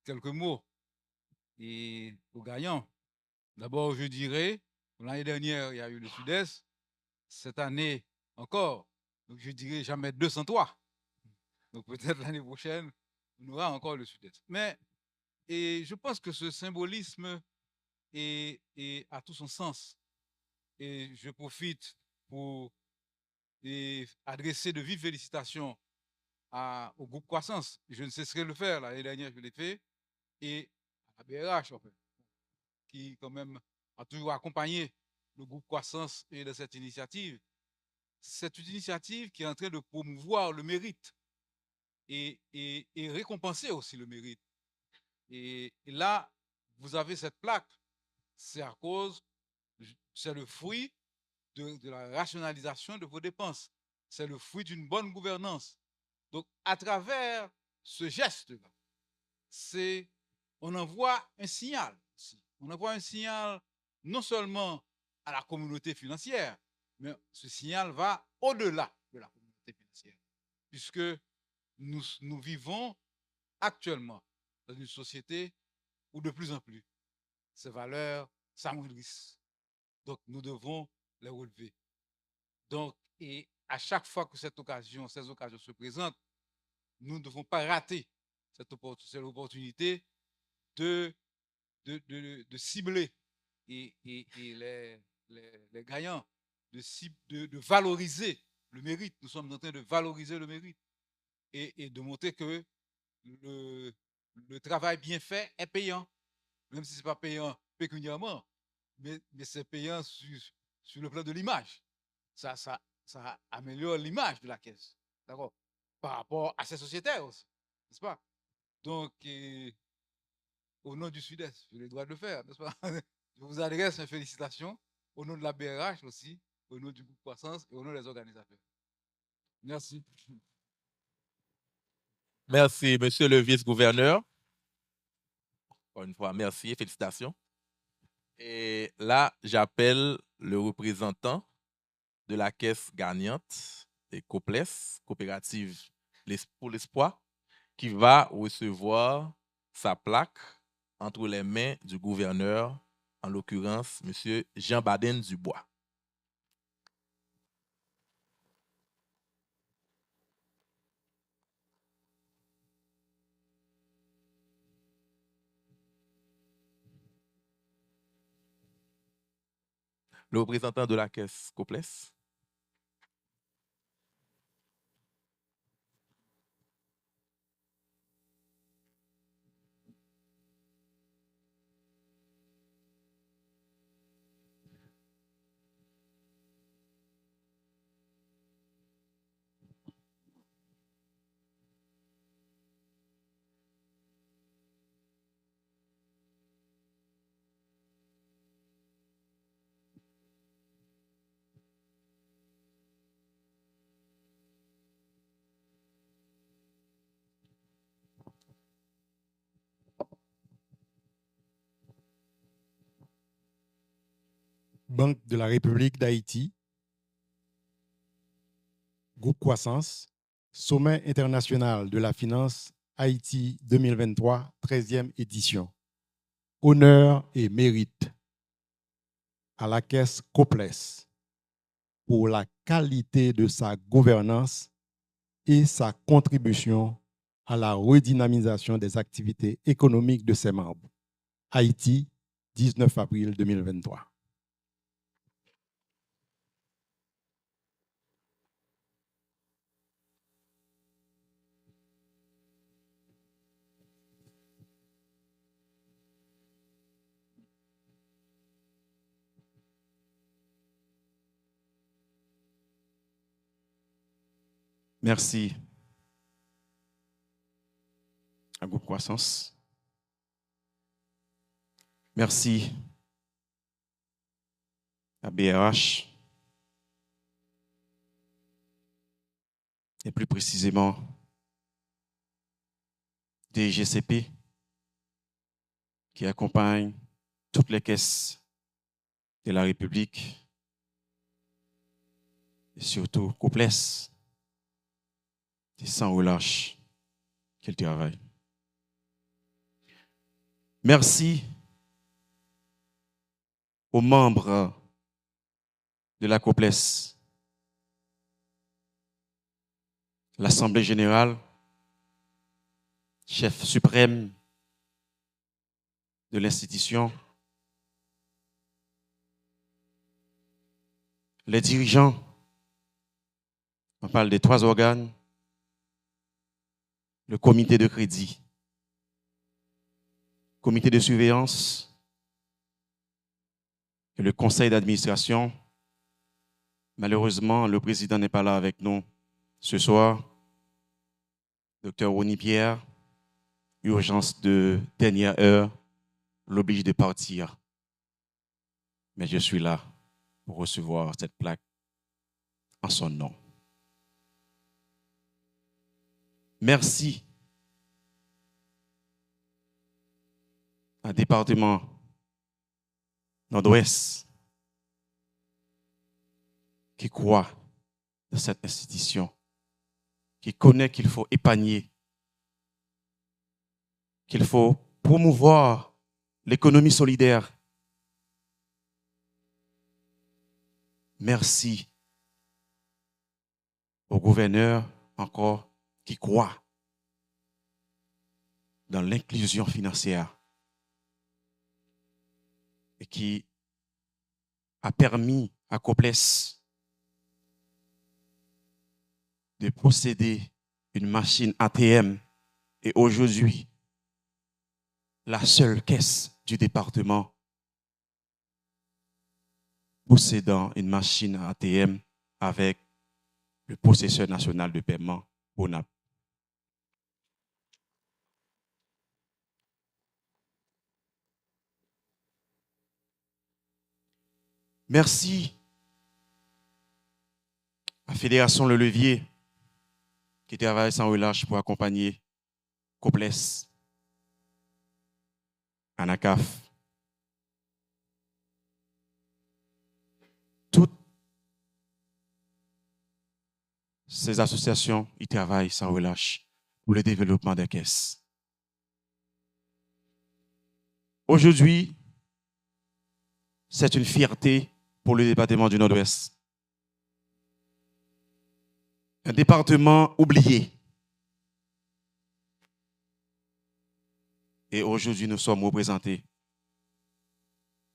Speaker 6: quelques mots aux gagnants. D'abord, je dirais, l'année dernière, il y a eu le Sud-Est. Cette année encore, donc je dirais jamais 203. Donc peut-être l'année prochaine, on aura encore le Sud-Est. Mais je pense que ce symbolisme a tout son sens. Et je profite pour adresser de vives félicitations au groupe Croissance. Je ne cesserai de le faire. L'année dernière, je l'ai fait. Et à la BRH, en fait, qui quand même a toujours accompagné le groupe Croissance et de cette initiative. C'est une initiative qui est en train de promouvoir le mérite et récompenser aussi le mérite. Et là, vous avez cette plaque. C'est à cause, c'est le fruit de la rationalisation de vos dépenses. C'est le fruit d'une bonne gouvernance. Donc, à travers ce geste-là, on envoie un signal aussi. On envoie un signal non seulement à la communauté financière, mais ce signal va au-delà de la communauté financière, puisque nous vivons actuellement dans une société où de plus en plus ces valeurs s'amoindrissent. Donc, nous devons les relever. Donc, et à chaque fois que ces occasions se présentent, nous ne devons pas rater cette opportunité de de cibler et les gagnants, de valoriser le mérite. Nous sommes en train de valoriser le mérite et de montrer que le travail bien fait est payant, même si ce n'est pas payant pécuniairement, mais c'est payant sur le plan de l'image. Ça améliore l'image de la caisse, d'accord, par rapport à ses sociétaires aussi, n'est-ce pas? Donc, au nom du Sud-Est, j'ai le droit de le faire, n'est-ce pas? Je vous adresse mes félicitations au nom de la BRH aussi, au nom du groupe Croissance et au nom des organisateurs. Merci.
Speaker 1: Merci, monsieur le vice-gouverneur. Encore une fois, merci et félicitations. Et là, j'appelle le représentant de la caisse gagnante et Coples, coopérative pour l'espoir, qui va recevoir sa plaque entre les mains du gouverneur, en l'occurrence, monsieur Jean Baden Dubois. Le représentant de la caisse Coples.
Speaker 8: Banque de la République d'Haïti, Groupe Croissance, Sommet international de la finance Haïti 2023, 13e édition. Honneur et mérite à la caisse Coples pour la qualité de sa gouvernance et sa contribution à la redynamisation des activités économiques de ses membres. Haïti, 19 avril 2023.
Speaker 7: Merci à Groupe Croissance. Merci à BRH. Et plus précisément, DGCP, qui accompagne toutes les caisses de la République et surtout Coples, et sans relâche qu'elle travaille. Merci aux membres de la Coples, l'Assemblée générale, chef suprême de l'institution, les dirigeants, on parle des 3 organes, le comité de crédit, comité de surveillance et le conseil d'administration. Malheureusement, le président n'est pas là avec nous ce soir. Docteur Ronnie Pierre, urgence de dernière heure, l'oblige de partir. Mais je suis là pour recevoir cette plaque en son nom. Merci au département Nord-Ouest qui croit dans cette institution, qui connaît qu'il faut épargner, qu'il faut promouvoir l'économie solidaire. Merci au gouverneur encore qui croit dans l'inclusion financière. et qui a permis à Coples de posséder une machine ATM et aujourd'hui la seule caisse du département possédant une machine ATM avec le possesseur national de paiement, ONAP. Merci à la Fédération Le Levier qui travaille sans relâche pour accompagner Coples, ANACAF, toutes ces associations qui travaillent sans relâche pour le développement des caisses. Aujourd'hui, c'est une fierté pour le département du Nord-Ouest. Un département oublié. Et aujourd'hui, nous sommes représentés.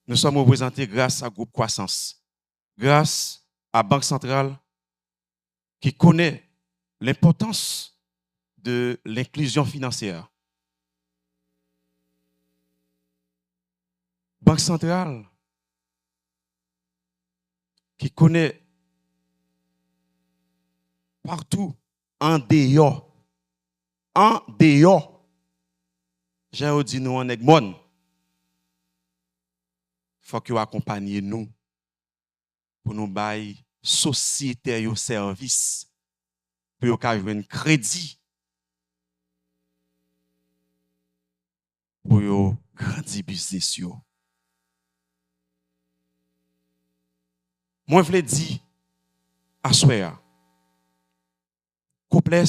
Speaker 7: Nous sommes représentés grâce à Groupe Croissance, grâce à Banque Centrale qui connaît l'importance de l'inclusion financière. Banque Centrale qui connaît partout en dehors, j'ai dit nous en Egmont, il faut que vous accompagniez nous pour nous bailler société au service pour vous avoir un crédit pour vous grandir business yo. Moi je veux dire à soir Coples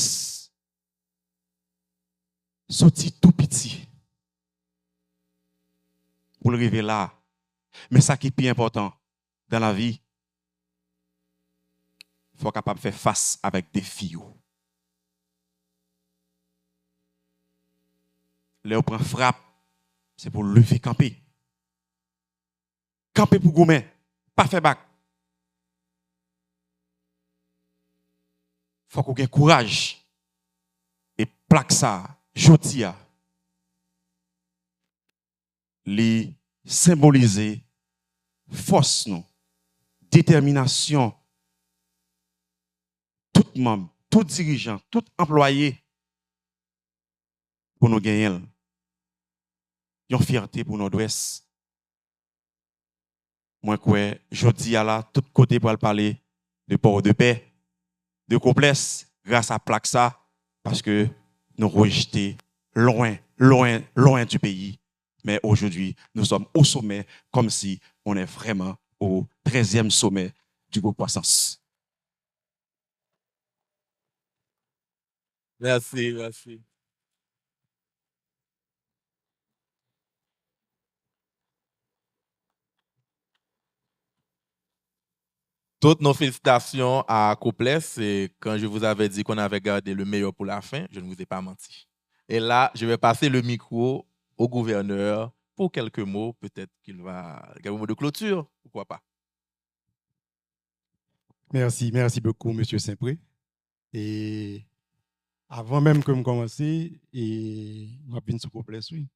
Speaker 7: sorti tout petit pour le arriver là. Mais ça qui est plus important dans la vie, il faut être capable de faire face avec des défis. Là, on prend frappe, c'est pour lever, camper. Camper pour gommer, pas faire bac. Il faut qu'on ait courage et plaque ça, jotia. Les symboliser force, nous, détermination, tout membre, tout dirigeant, tout employé pour nous gagner. Une fierté pour Nord-Ouest. Moi, je dis à la tout côté pour parler de port de paix, de Coples, grâce à Plaxa, parce que nous rejetons loin du pays. Mais aujourd'hui, nous sommes au sommet, comme si on est vraiment au 13e sommet du groupe Croissance.
Speaker 1: Merci, merci. Toutes nos félicitations à Coples. Et quand je vous avais dit qu'on avait gardé le meilleur pour la fin, je ne vous ai pas menti. Et là, je vais passer le micro au gouverneur pour quelques mots. Peut-être qu'il va... Quelques mots de clôture, pourquoi pas.
Speaker 8: Merci beaucoup, M. Saint-Pré. Et avant même que je commence, et je vais venir sur Coples, oui.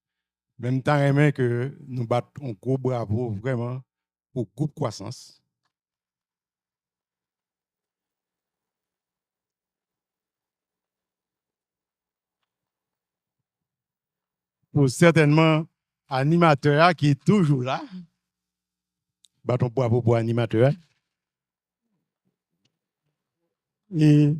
Speaker 8: Même temps, que nous battons un gros bravo vraiment au groupe Croissance. Pour certainement animateur qui est toujours là. Bâton bravo pour animateur. Et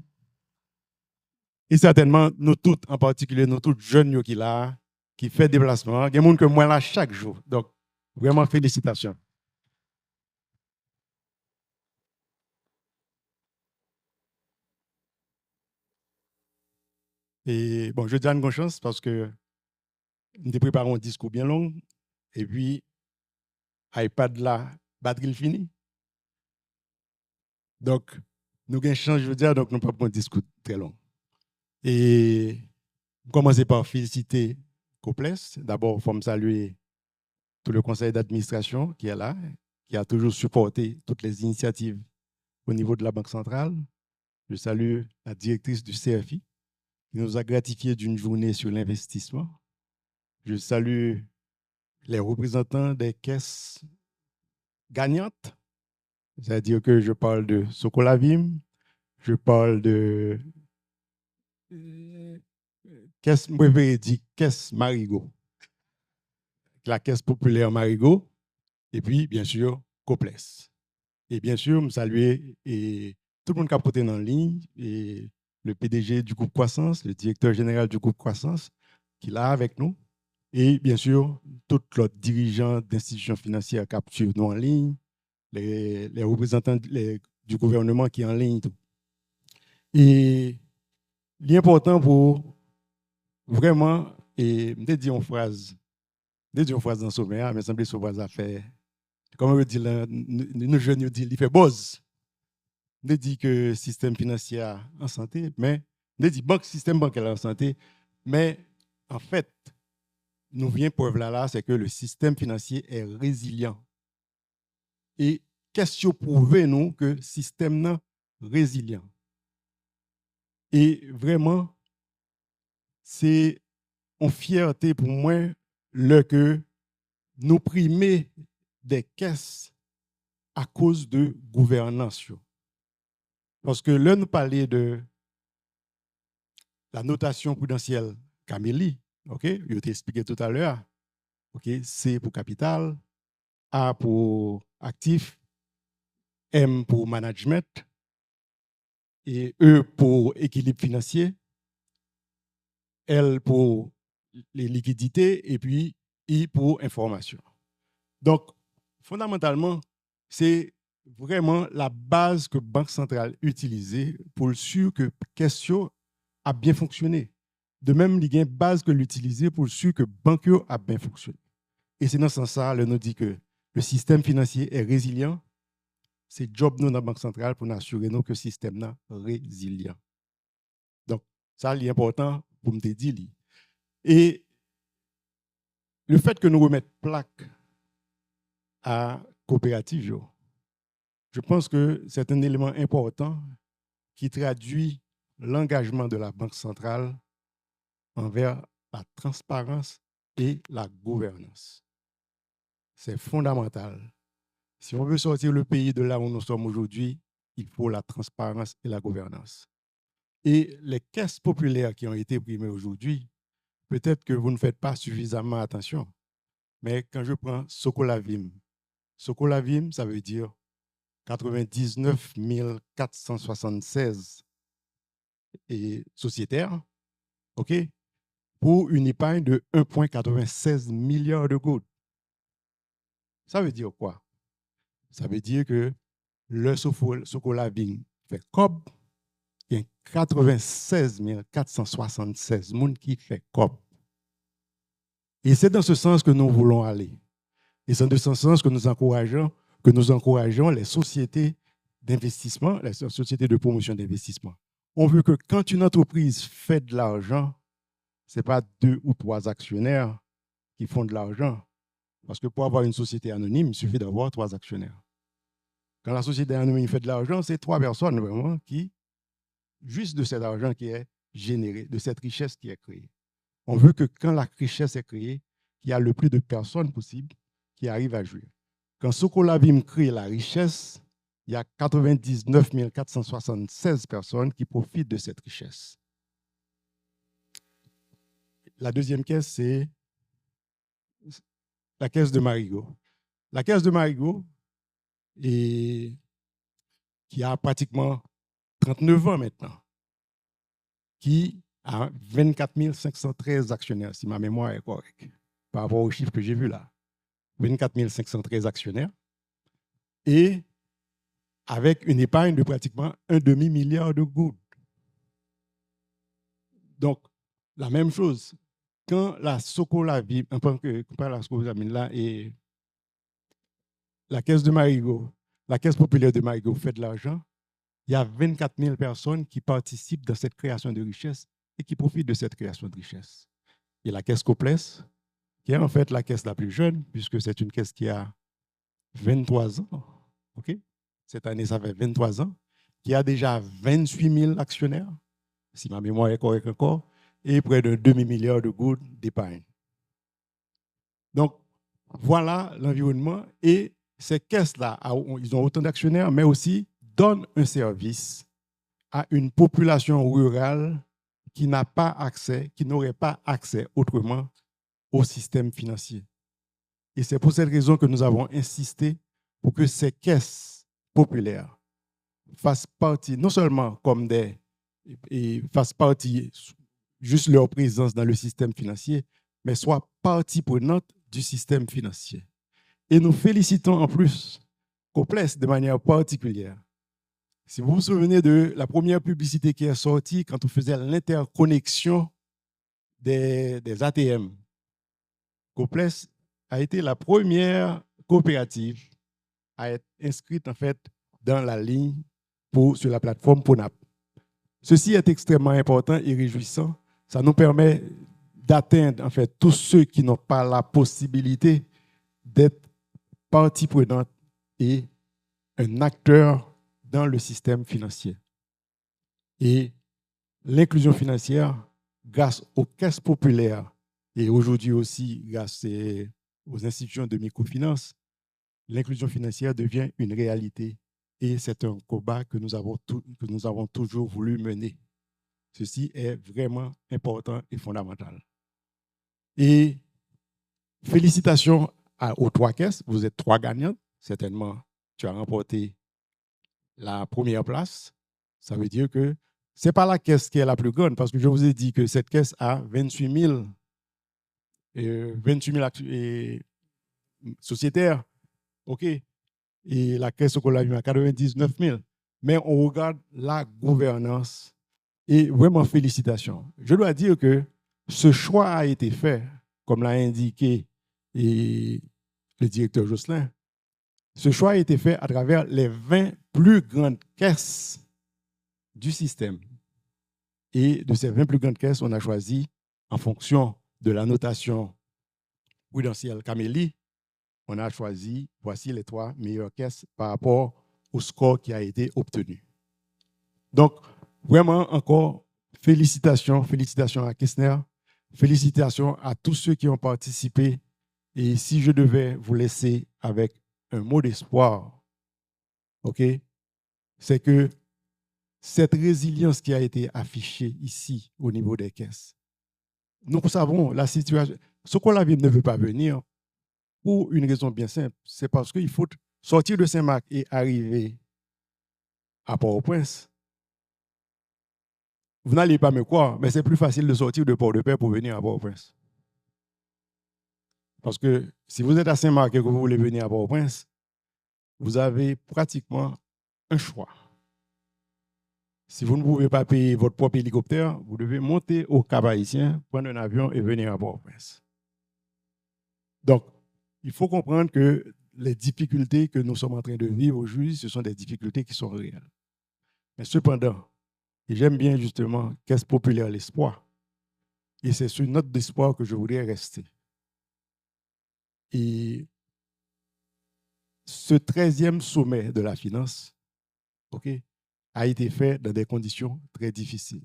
Speaker 8: certainement, nous tous, en particulier, nous tous jeunes qui là, qui fait déplacement. Il y a des gens que moi là chaque jour. Donc, vraiment, félicitations. Et bon, je dis une bonne chance parce que nous préparons un discours bien long. Et puis, iPad là, batterie finie. Donc, nous avons une chance, je veux dire, donc nous ne pouvons pas un discours très long. Et commencer par féliciter Coples. D'abord, il faut me saluer tout le conseil d'administration qui est là, qui a toujours supporté toutes les initiatives au niveau de la Banque centrale. Je salue la directrice du CFI qui nous a gratifié d'une journée sur l'investissement. Je salue les représentants des caisses gagnantes, c'est-à-dire que je parle de Socolavim, je parle de caisse, moi, je dire caisse Marigot, la caisse populaire Marigot, et puis bien sûr Coples. Et bien sûr, me saluer et tout le monde qui a porté en ligne, et le PDG du groupe Croissance, le directeur général du groupe Croissance, qui est là avec nous, et bien sûr, tous les dirigeants d'institutions financières qui suivent nous en ligne, les représentants du gouvernement qui sont en ligne. Tout. Et l'important pour vraiment, et je dis une phrase dans le sommet, mais semble que ce phrase a fait, comme on dit, nous jeunes disent, il fait buzz. On dit que le système financier en santé, mais on dit système bancaire en santé, mais en fait, nous vient preuve là, c'est que le système financier est résilient. Et qu'est-ce que prouve nous que le système est résilient? Et vraiment, c'est une fierté pour moi que nous primer des caisses à cause de gouvernance. Parce que là, nous parlons de la notation prudentielle Camélie, ok? Je t'ai expliqué tout à l'heure. Ok, C pour capital, A pour actif, M pour management, et E pour équilibre financier, L pour les liquidités, et puis I pour information. Donc, fondamentalement, c'est vraiment la base que Banque centrale utilisait pour le sûr que question a bien fonctionné. De même, il y a une base que l'utiliser pour le sûr que Banque a bien fonctionné. Et c'est dans ce sens-là, nous dit que le système financier est résilient. C'est job nous dans la Banque centrale pour nous assurer que le système est résilient. Donc, ça, c'est important pour me dire. Et le fait que nous remettions plaque à coopérative, je pense que c'est un élément important qui traduit l'engagement de la Banque centrale envers la transparence et la gouvernance. C'est fondamental. Si on veut sortir le pays de là où nous sommes aujourd'hui, il faut la transparence et la gouvernance. Et les caisses populaires qui ont été primées aujourd'hui, peut-être que vous ne faites pas suffisamment attention, mais quand je prends Socolavim, Socolavim, ça veut dire 99 476 sociétaires, ok, pour une épargne de 1,96 milliard de gouttes. Ça veut dire quoi? Ça veut dire que le Socolavim fait COP, il y a 96 476 personnes qui fait COP. Et c'est dans ce sens que nous voulons aller. Et c'est dans ce sens que nous encourageons les sociétés d'investissement, les sociétés de promotion d'investissement. On veut que quand une entreprise fait de l'argent, ce n'est pas 2 ou 3 actionnaires qui font de l'argent. Parce que pour avoir une société anonyme, il suffit d'avoir 3 actionnaires. Quand la société anonyme fait de l'argent, c'est 3 personnes vraiment qui, juste de cet argent qui est généré, de cette richesse qui est créée. On veut que quand la richesse est créée, il y a le plus de personnes possible qui arrivent à jouir. Quand Socolavim crée la richesse, il y a 99 476 personnes qui profitent de cette richesse. La deuxième caisse, c'est la caisse de Marigot. La caisse de Marigot, qui a pratiquement 39 ans maintenant, qui a 24 513 actionnaires, si ma mémoire est correcte, par rapport aux chiffres que j'ai vus là. 24 513 actionnaires, et avec une épargne de pratiquement 1 demi-milliard de gouttes. Donc, la même chose, quand la Socolavim, et la caisse de Marigot, la caisse populaire de Marigot fait de l'argent, il y a 24 000 personnes qui participent dans cette création de richesse et qui profitent de cette création de richesse. Et la caisse Coples, qui est en fait la caisse la plus jeune, puisque c'est une caisse qui a 23 ans. OK? Cette année, ça fait 23 ans, qui a déjà 28 000 actionnaires, si ma mémoire est correcte encore, et près de demi-milliard de gouttes d'épargne. Donc, voilà l'environnement. Et ces caisses-là, ils ont autant d'actionnaires, mais aussi donnent un service à une population rurale qui n'a pas accès, qui n'aurait pas accès autrement au système financier. Et c'est pour cette raison que nous avons insisté pour que ces caisses populaires fassent partie, non seulement comme fassent partie juste leur présence dans le système financier, mais soient partie prenante du système financier. Et nous félicitons en plus COPLES de manière particulière. Si vous vous souvenez de la première publicité qui est sortie quand on faisait l'interconnexion des ATM, COPLES a été la première coopérative à être inscrite en fait dans la ligne sur la plateforme PONAP. Ceci est extrêmement important et réjouissant. Ça nous permet d'atteindre en fait tous ceux qui n'ont pas la possibilité d'être partie prenante et un acteur dans le système financier. Et l'inclusion financière, grâce aux caisses populaires et aujourd'hui aussi grâce aux institutions de microfinance, l'inclusion financière devient une réalité et c'est un combat que nous avons toujours voulu mener. Ceci est vraiment important et fondamental. Et félicitations aux 3 caisses. Vous êtes 3 gagnants. Certainement, tu as remporté la première place. Ça veut dire que ce n'est pas la caisse qui est la plus grande, parce que je vous ai dit que cette caisse a 28 000 sociétaires. OK? Et la caisse au Collavie a 99 000. Mais on regarde la gouvernance. Et vraiment, félicitations. Je dois dire que ce choix a été fait, comme l'a indiqué le directeur Jocelyn. Ce choix a été fait à travers les 20 plus grandes caisses du système. Et de ces 20 plus grandes caisses, on a choisi, en fonction de la notation prudentielle Camélie, on a choisi, voici les 3 meilleures caisses par rapport au score qui a été obtenu. Donc, vraiment, encore, félicitations à Kessner, félicitations à tous ceux qui ont participé. Et si je devais vous laisser avec un mot d'espoir, OK, c'est que cette résilience qui a été affichée ici au niveau des caisses, nous savons la situation. Ce qu'on la vie ne veut pas venir pour une raison bien simple, c'est parce qu'il faut sortir de Saint-Marc et arriver à Port-au-Prince. Vous n'allez pas me croire, mais c'est plus facile de sortir de Port-de-Paix pour venir à Port-au-Prince. Parce que si vous êtes à Saint-Marc et que vous voulez venir à Port-au-Prince, vous avez pratiquement un choix. Si vous ne pouvez pas payer votre propre hélicoptère, vous devez monter au Cap-Haïtien, prendre un avion et venir à Port-au-Prince. Donc, il faut comprendre que les difficultés que nous sommes en train de vivre aujourd'hui, ce sont des difficultés qui sont réelles. Mais cependant, et j'aime bien justement Caisse populaire l'espoir. Et c'est sur une note d'espoir que je voudrais rester. Et ce 13e sommet de la finance, OK, a été fait dans des conditions très difficiles.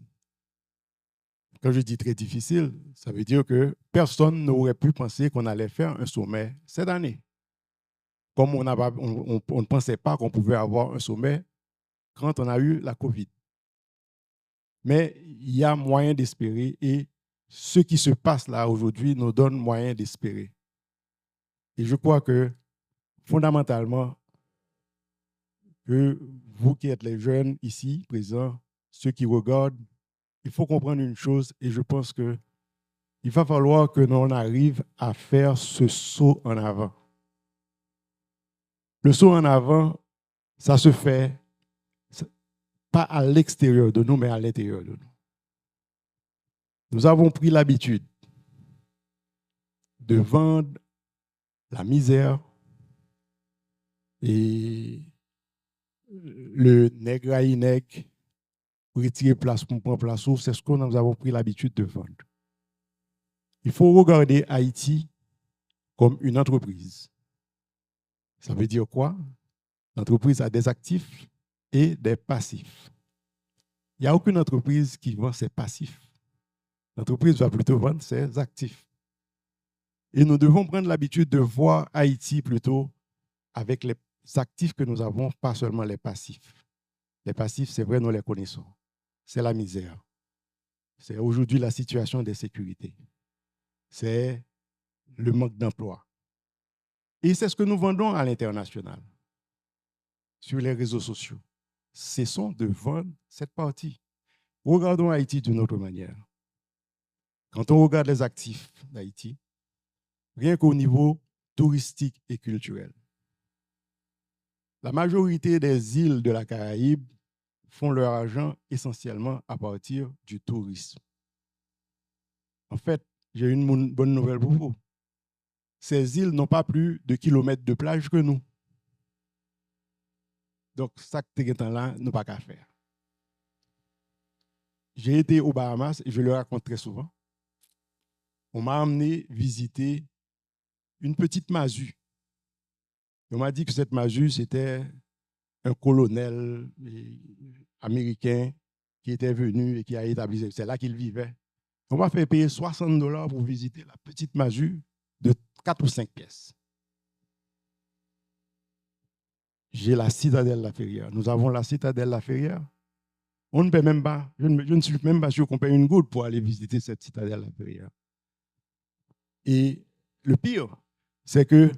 Speaker 8: Quand je dis très difficile, ça veut dire que personne n'aurait pu penser qu'on allait faire un sommet cette année. Comme on ne pensait pas qu'on pouvait avoir un sommet quand on a eu la COVID. Mais il y a moyen d'espérer et ce qui se passe là aujourd'hui nous donne moyen d'espérer. Et je crois que fondamentalement, que vous qui êtes les jeunes ici, présents, ceux qui regardent, il faut comprendre une chose et je pense qu'il va falloir que l'on arrive à faire ce saut en avant. Le saut en avant, ça se fait pas à l'extérieur de nous, mais à l'intérieur de nous. Nous avons pris l'habitude de vendre la misère et le nègre à nègre, retirer place pour prendre place, c'est ce que nous avons pris l'habitude de vendre. Il faut regarder Haïti comme une entreprise. Ça veut dire quoi? L'entreprise a des actifs et des passifs. Il n'y a aucune entreprise qui vend ses passifs. L'entreprise va plutôt vendre ses actifs. Et nous devons prendre l'habitude de voir Haïti plutôt avec les actifs que nous avons, pas seulement les passifs. Les passifs, c'est vrai, nous les connaissons. C'est la misère. C'est aujourd'hui la situation d'insécurité. C'est le manque d'emploi. Et c'est ce que nous vendons à l'international, sur les réseaux sociaux. Cessons de vendre cette partie. Regardons Haïti d'une autre manière. Quand on regarde les actifs d'Haïti, rien qu'au niveau touristique et culturel, la majorité des îles de la Caraïbe font leur argent essentiellement à partir du tourisme. En fait, j'ai une bonne nouvelle pour vous. Ces îles n'ont pas plus de kilomètres de plage que nous. Donc, ça que tu es là, nous pas qu'à faire. J'ai été aux Bahamas et je le raconte très souvent. On m'a amené visiter une petite masu. On m'a dit que cette masu, c'était un colonel américain qui était venu et qui a établi, c'est là qu'il vivait. On m'a fait payer $60 pour visiter la petite masu de 4 ou 5 pièces. J'ai la citadelle La Ferrière. Nous avons la citadelle La Ferrière. On ne paie même pas, je ne suis même pas sûr qu'on paye une goutte pour aller visiter cette citadelle La Ferrière. Et le pire, c'est que,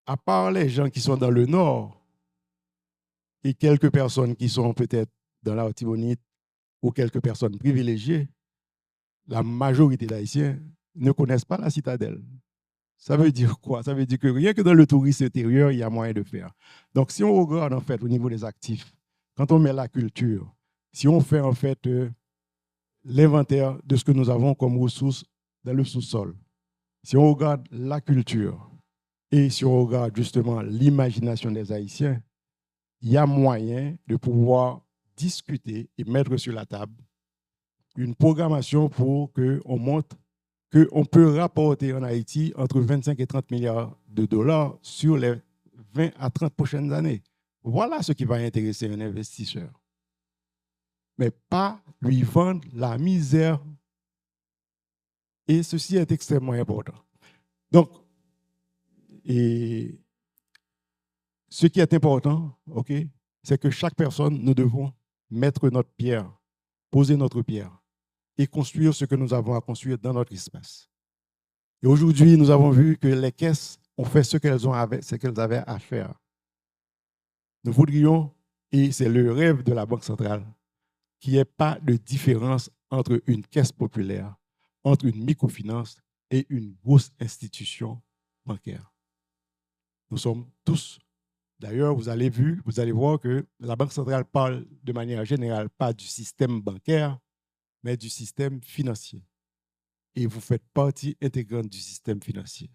Speaker 8: à part les gens qui sont dans le nord et quelques personnes qui sont peut-être dans l'Artibonite ou quelques personnes privilégiées, la majorité d'Haïtiens ne connaissent pas la citadelle. Ça veut dire quoi? Ça veut dire que rien que dans le tourisme intérieur, il y a moyen de faire. Donc, si on regarde en fait au niveau des actifs, quand on met la culture, si on fait en fait l'inventaire de ce que nous avons comme ressources dans le sous-sol, si on regarde la culture et si on regarde justement l'imagination des Haïtiens, il y a moyen de pouvoir discuter et mettre sur la table une programmation pour qu'on montre qu'on peut rapporter en Haïti entre 25 et 30 milliards de dollars sur les 20 à 30 prochaines années. Voilà ce qui va intéresser un investisseur. Mais pas lui vendre la misère. Et ceci est extrêmement important. Donc, et ce qui est important, c'est que chaque personne, nous devons mettre notre pierre, poser notre pierre et construire ce que nous avons à construire dans notre espace. Et aujourd'hui, nous avons vu que les caisses ont fait ce qu'elles avaient à faire. Nous voudrions, et c'est le rêve de la Banque centrale, qu'il n'y ait pas de différence entre une caisse populaire, entre une microfinance et une grosse institution bancaire. Nous sommes tous, d'ailleurs, vous allez voir que la Banque centrale parle de manière générale pas du système bancaire, mais du système financier. Et vous faites partie intégrante du système financier.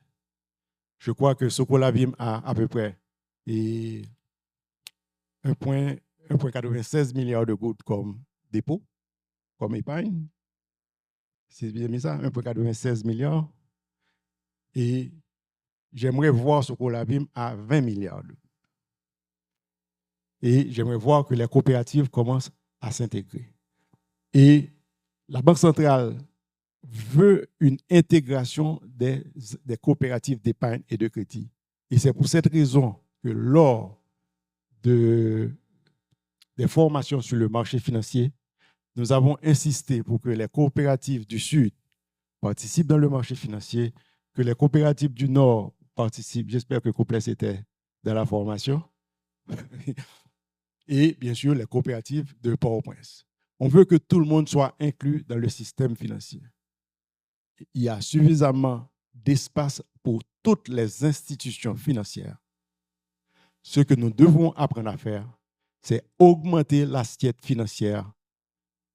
Speaker 8: Je crois que Socolavim a à peu près 1,96 milliard de gouttes comme dépôt, comme épargne. C'est bien mis ça, 1,96 milliard. Et j'aimerais voir Socolavim à 20 milliards de gouttes. Et j'aimerais voir que les coopératives commencent à s'intégrer. Et la Banque centrale veut une intégration des coopératives d'épargne et de crédit. Et c'est pour cette raison que lors des formations sur le marché financier, nous avons insisté pour que les coopératives du Sud participent dans le marché financier, que les coopératives du Nord participent. J'espère que Complexe était dans la formation. Et bien sûr, les coopératives de Port-au-Prince. On veut que tout le monde soit inclus dans le système financier. Il y a suffisamment d'espace pour toutes les institutions financières. Ce que nous devons apprendre à faire, c'est augmenter l'assiette financière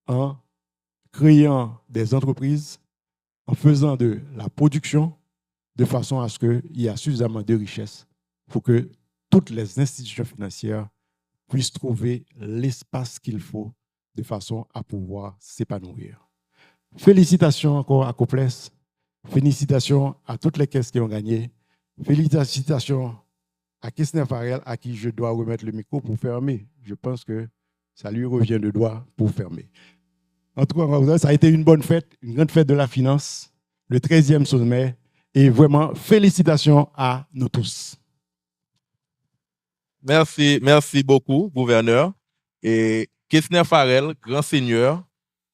Speaker 8: en créant des entreprises, en faisant de la production, de façon à ce qu'il y ait suffisamment de richesses pour que toutes les institutions financières puissent trouver l'espace qu'il faut de façon à pouvoir s'épanouir. Félicitations encore à Complexe Félicitations à toutes les caisses qui ont gagné. Félicitations à Kessner Farrell, à qui je dois remettre le micro pour fermer. Je pense que ça lui revient de droit pour fermer. En tout cas, ça a été une bonne fête, une grande fête de la finance, le 13e sommet. Et vraiment, félicitations à nous tous.
Speaker 1: Merci beaucoup, gouverneur. Et Kessner Farrell, grand seigneur,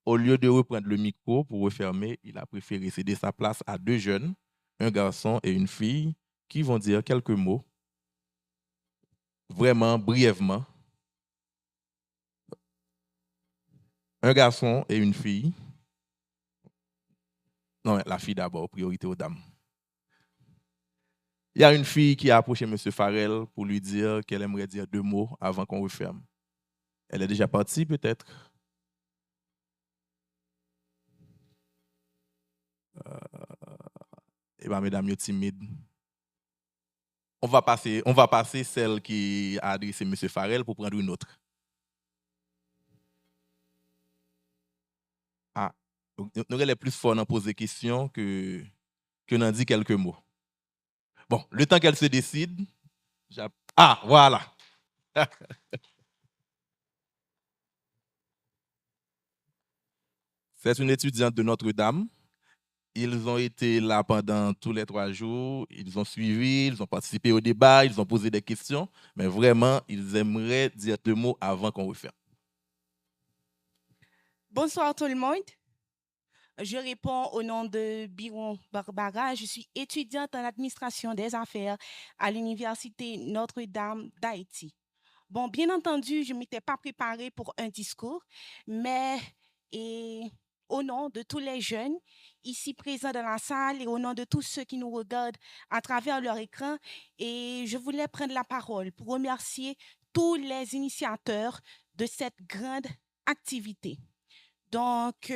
Speaker 1: au lieu de reprendre le micro pour refermer, il a préféré céder sa place à 2 jeunes, un garçon et une fille, qui vont dire quelques mots, vraiment brièvement. Un garçon et une fille. Non, la fille d'abord, priorité aux dames. Il y a une fille qui a approché M. Farrell pour lui dire qu'elle aimerait dire 2 mots avant qu'on referme. Elle est déjà partie, peut-être? Eh bien, mesdames, yo timides. On va passer celle qui a adressé M. Farrell pour prendre une autre. Ah, nous sommes plus forts à poser des questions que d'en dire quelques mots. Bon, le temps qu'elle se décide, ah, voilà. C'est une étudiante de Notre-Dame. Ils ont été là pendant tous les 3 jours. Ils ont suivi, ils ont participé au débat, ils ont posé des questions. Mais vraiment, ils aimeraient dire 2 mots avant qu'on referme.
Speaker 9: Bonsoir tout le monde. Je réponds au nom de Biron Barbara. Je suis étudiante en administration des affaires à l'Université Notre-Dame d'Haïti. Bon, bien entendu, je ne m'étais pas préparée pour un discours, mais au nom de tous les jeunes ici présents dans la salle et au nom de tous ceux qui nous regardent à travers leur écran, et je voulais prendre la parole pour remercier tous les initiateurs de cette grande activité. Donc,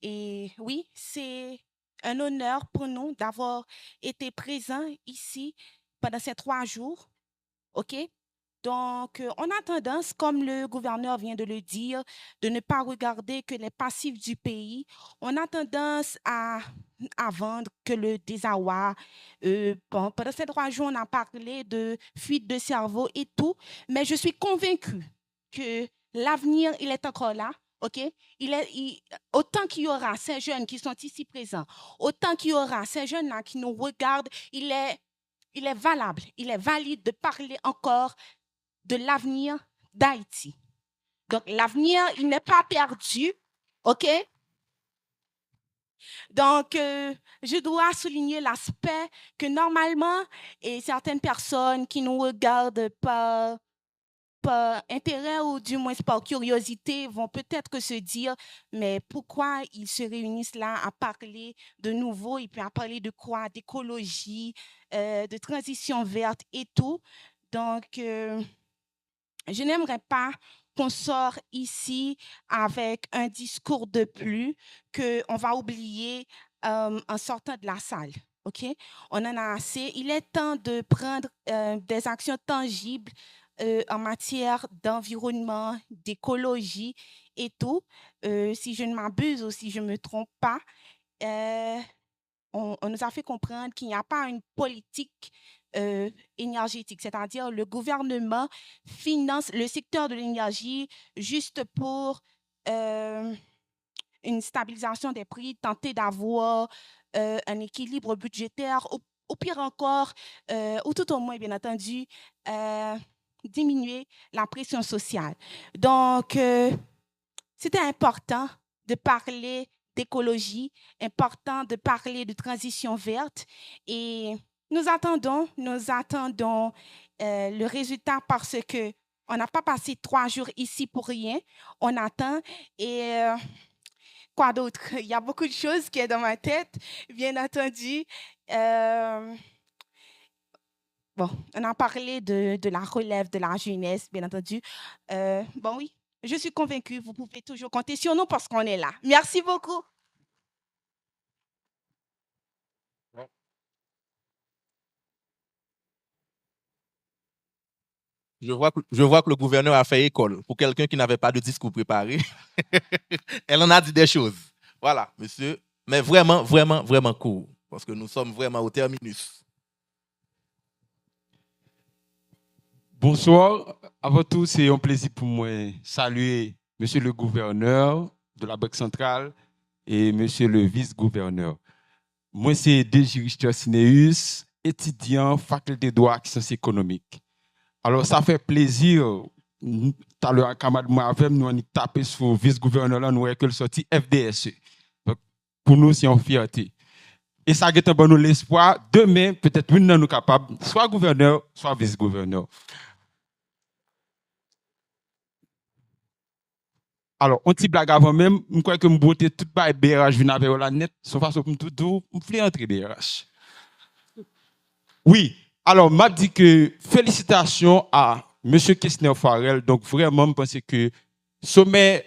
Speaker 9: et oui, c'est un honneur pour nous d'avoir été présents ici pendant ces 3 jours. OK? Donc, on a tendance, comme le gouverneur vient de le dire, de ne pas regarder que les passifs du pays. On a tendance à vendre que le désarroi. Bon, pendant ces 3 jours, on a parlé de fuite de cerveau et tout, mais je suis convaincue que l'avenir, il est encore là. OK? Autant qu'il y aura ces jeunes qui sont ici présents, autant qu'il y aura ces jeunes-là qui nous regardent, il est valable, il est valide de parler encore de l'avenir d'Haïti. Donc, l'avenir, il n'est pas perdu. OK? Donc, je dois souligner l'aspect que normalement, et certaines personnes qui nous regardent par intérêt ou du moins par curiosité vont peut-être se dire, mais pourquoi ils se réunissent là à parler de nouveau et puis à parler de quoi? D'écologie, de transition verte et tout. Donc, je n'aimerais pas qu'on sorte ici avec un discours de plus qu'on va oublier en sortant de la salle. OK? On en a assez. Il est temps de prendre des actions tangibles en matière d'environnement, d'écologie et tout. Si je ne m'abuse ou si je ne me trompe pas, on nous a fait comprendre qu'il n'y a pas une politique énergétique, c'est-à-dire le gouvernement finance le secteur de l'énergie juste pour une stabilisation des prix, tenter d'avoir un équilibre budgétaire, au pire encore, ou tout au moins, bien entendu, diminuer la pression sociale. Donc, c'était important de parler d'écologie, important de parler de transition verte et nous attendons le résultat parce que on n'a pas passé 3 jours ici pour rien. On attend et quoi d'autre? Il y a beaucoup de choses qui sont dans ma tête, bien entendu. Bon, on a parlé de la relève de la jeunesse, bien entendu. Bon, oui, je suis convaincue, vous pouvez toujours compter sur nous parce qu'on est là. Merci beaucoup.
Speaker 1: Je vois que le gouverneur a fait école pour quelqu'un qui n'avait pas de discours préparé. Elle en a dit des choses. Voilà, monsieur mais vraiment, vraiment, vraiment court, parce que nous sommes vraiment au terminus.
Speaker 10: Bonsoir. Avant tout, c'est un plaisir pour moi de saluer Monsieur le gouverneur de la Banque centrale et Monsieur le vice-gouverneur. Moi, c'est Deji Richter Sineus, étudiant faculté de droit et sciences économiques. Alors, ça fait plaisir. Tout à l'heure, camarade moi avec nous, on tapé sur le vice-gouverneur, là, nous voyons que le sorti FDSE. Donc, pour nous, c'est une fierté. Et ça a bon nous l'espoir. Demain, peut-être nous sommes capables, soit gouverneur, soit vice-gouverneur. Alors, on petit blague avant même, je crois que je beauté tout par BRH vient avec la net, sauf façon pour tout doux, je voulais entrer BRH. Oui, alors, m'a dit que félicitations à M. Kessner Farrell. Donc, vraiment, je pense que sommet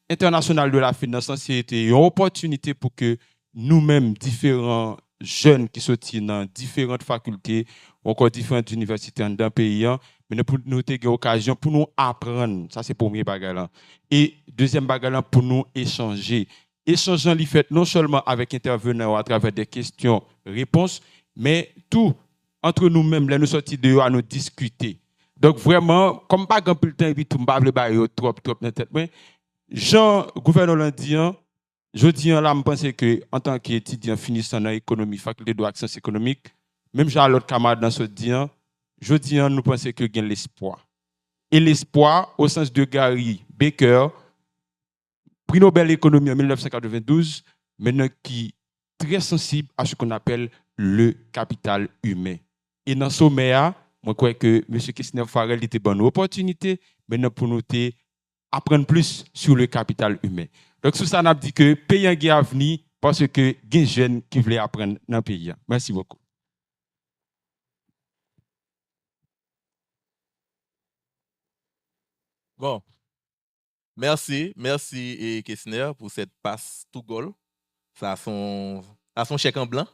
Speaker 10: international de la finance, c'était une opportunité pour que nous-mêmes, différents jeunes qui sont dans différentes facultés, ou encore différentes universités dans le pays, mais pour nous avoir l'occasion pour nous apprendre. Ça, c'est le premier bagage. Et deuxième bagage, pour nous échanger. Échanger, les fait non seulement avec intervenants à travers des questions-réponses, mais tout entre nous-mêmes, là, nous sortis dehors à nous discuter. Donc, vraiment, comme pas grand peu de temps, et puis tout le monde trop dans la tête. Jean, gouverneur l'a dit, je dis là, je pense que en tant qu'étudiant finissant dans l'économie, faculté de droit et sciences économiques, même j'ai l'autre camarade dans ce dia, je dis nous pensons que gagne l'espoir. Et l'espoir, au sens de Gary Baker, prix Nobel économie en 1992, maintenant qui est très sensible à ce qu'on appelle le capital humain. Et dans ce sommet, moi, je crois que M. Kessner Farrell était une bonne opportunité maintenant pour nous apprendre plus sur le capital humain. Donc, sous ça, on a dit que le pays est à venir parce que il y a des jeunes qui veulent apprendre dans le pays. Merci beaucoup.
Speaker 1: Bon, merci et Kessner pour cette passe tout goal. Ça a son chèque en blanc.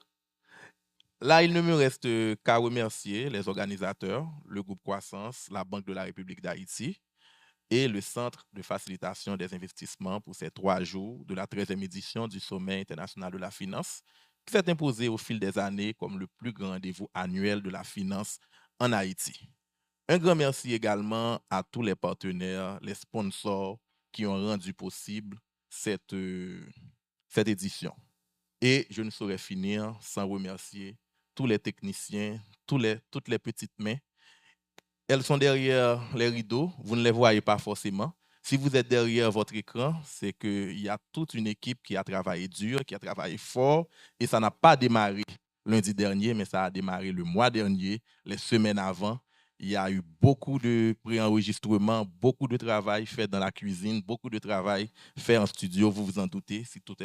Speaker 1: Là, il ne me reste qu'à remercier les organisateurs, le groupe Croissance, la Banque de la République d'Haïti et le Centre de facilitation des investissements pour ces 3 jours de la 13e édition du Sommet international de la finance, qui s'est imposé au fil des années comme le plus grand rendez-vous annuel de la finance en Haïti. Un grand merci également à tous les partenaires, les sponsors qui ont rendu possible cette édition. Et je ne saurais finir sans remercier tous les techniciens, toutes les petites mains. Elles sont derrière les rideaux, vous ne les voyez pas forcément. Si vous êtes derrière votre écran, c'est qu'il y a toute une équipe qui a travaillé dur, qui a travaillé fort, et ça n'a pas démarré lundi dernier, mais ça a démarré le mois dernier, les semaines avant. Il y a eu beaucoup de pré-enregistrements, beaucoup de travail fait dans la cuisine, beaucoup de travail fait en studio, vous vous en doutez, si tout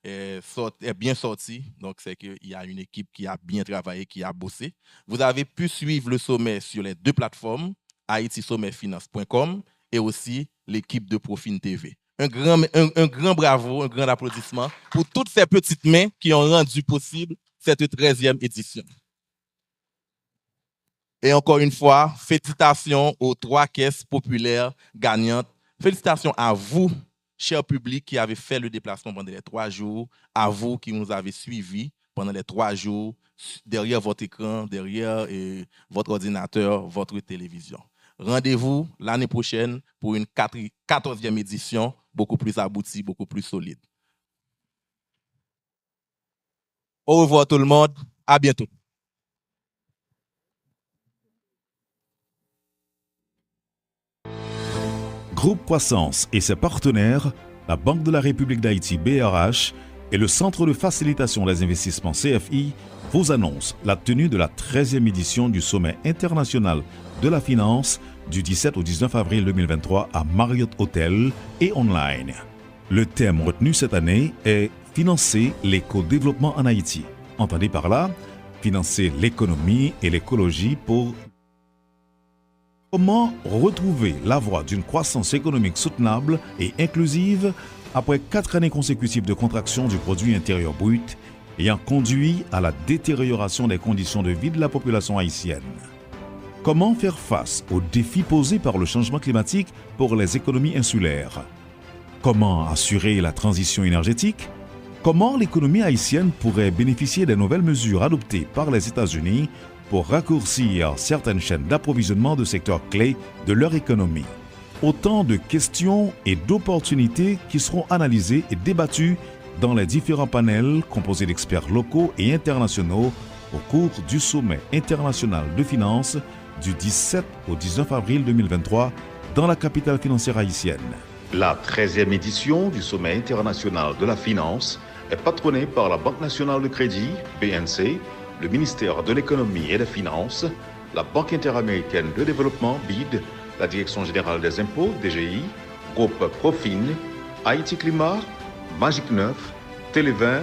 Speaker 1: est bien sorti. Donc, c'est qu'il y a une équipe qui a bien travaillé, qui a bossé. Vous avez pu suivre le sommet sur les 2 plateformes, haitisommetfinance.com et aussi l'équipe de Profine TV. Un grand bravo, un grand applaudissement pour toutes ces petites mains qui ont rendu possible cette 13e édition. Et encore une fois, félicitations aux 3 caisses populaires gagnantes. Félicitations à vous, cher public, qui avez fait le déplacement pendant les 3 jours, à vous qui nous avez suivis pendant les 3 jours, derrière votre écran, derrière votre ordinateur, votre télévision. Rendez-vous l'année prochaine pour une 14e édition, beaucoup plus aboutie, beaucoup plus solide. Au revoir tout le monde, à bientôt.
Speaker 11: Groupe Croissance et ses partenaires, la Banque de la République d'Haïti BRH et le Centre de facilitation des investissements CFI vous annoncent la tenue de la 13e édition du Sommet international de la finance du 17 au 19 avril 2023 à Marriott Hotel et online. Le thème retenu cette année est « Financer l'éco-développement en Haïti ». Entendez par là, financer l'économie et l'écologie pour comment retrouver la voie d'une croissance économique soutenable et inclusive après 4 années consécutives de contraction du produit intérieur brut ayant conduit à la détérioration des conditions de vie de la population haïtienne? Comment faire face aux défis posés par le changement climatique pour les économies insulaires? Comment assurer la transition énergétique? Comment l'économie haïtienne pourrait bénéficier des nouvelles mesures adoptées par les États-Unis pour raccourcir certaines chaînes d'approvisionnement de secteurs clés de leur économie? Autant de questions et d'opportunités qui seront analysées et débattues dans les différents panels composés d'experts locaux et internationaux au cours du sommet international de finances du 17 au 19 avril 2023 dans la capitale financière haïtienne.
Speaker 12: La 13e édition du sommet international de la finance est patronnée par la Banque nationale de crédit, BNC, le ministère de l'économie et des finances, la Banque interaméricaine de développement, BID, la Direction générale des impôts, DGI, Groupe Profin, Haïti Climat, Magic 9, Télé 20,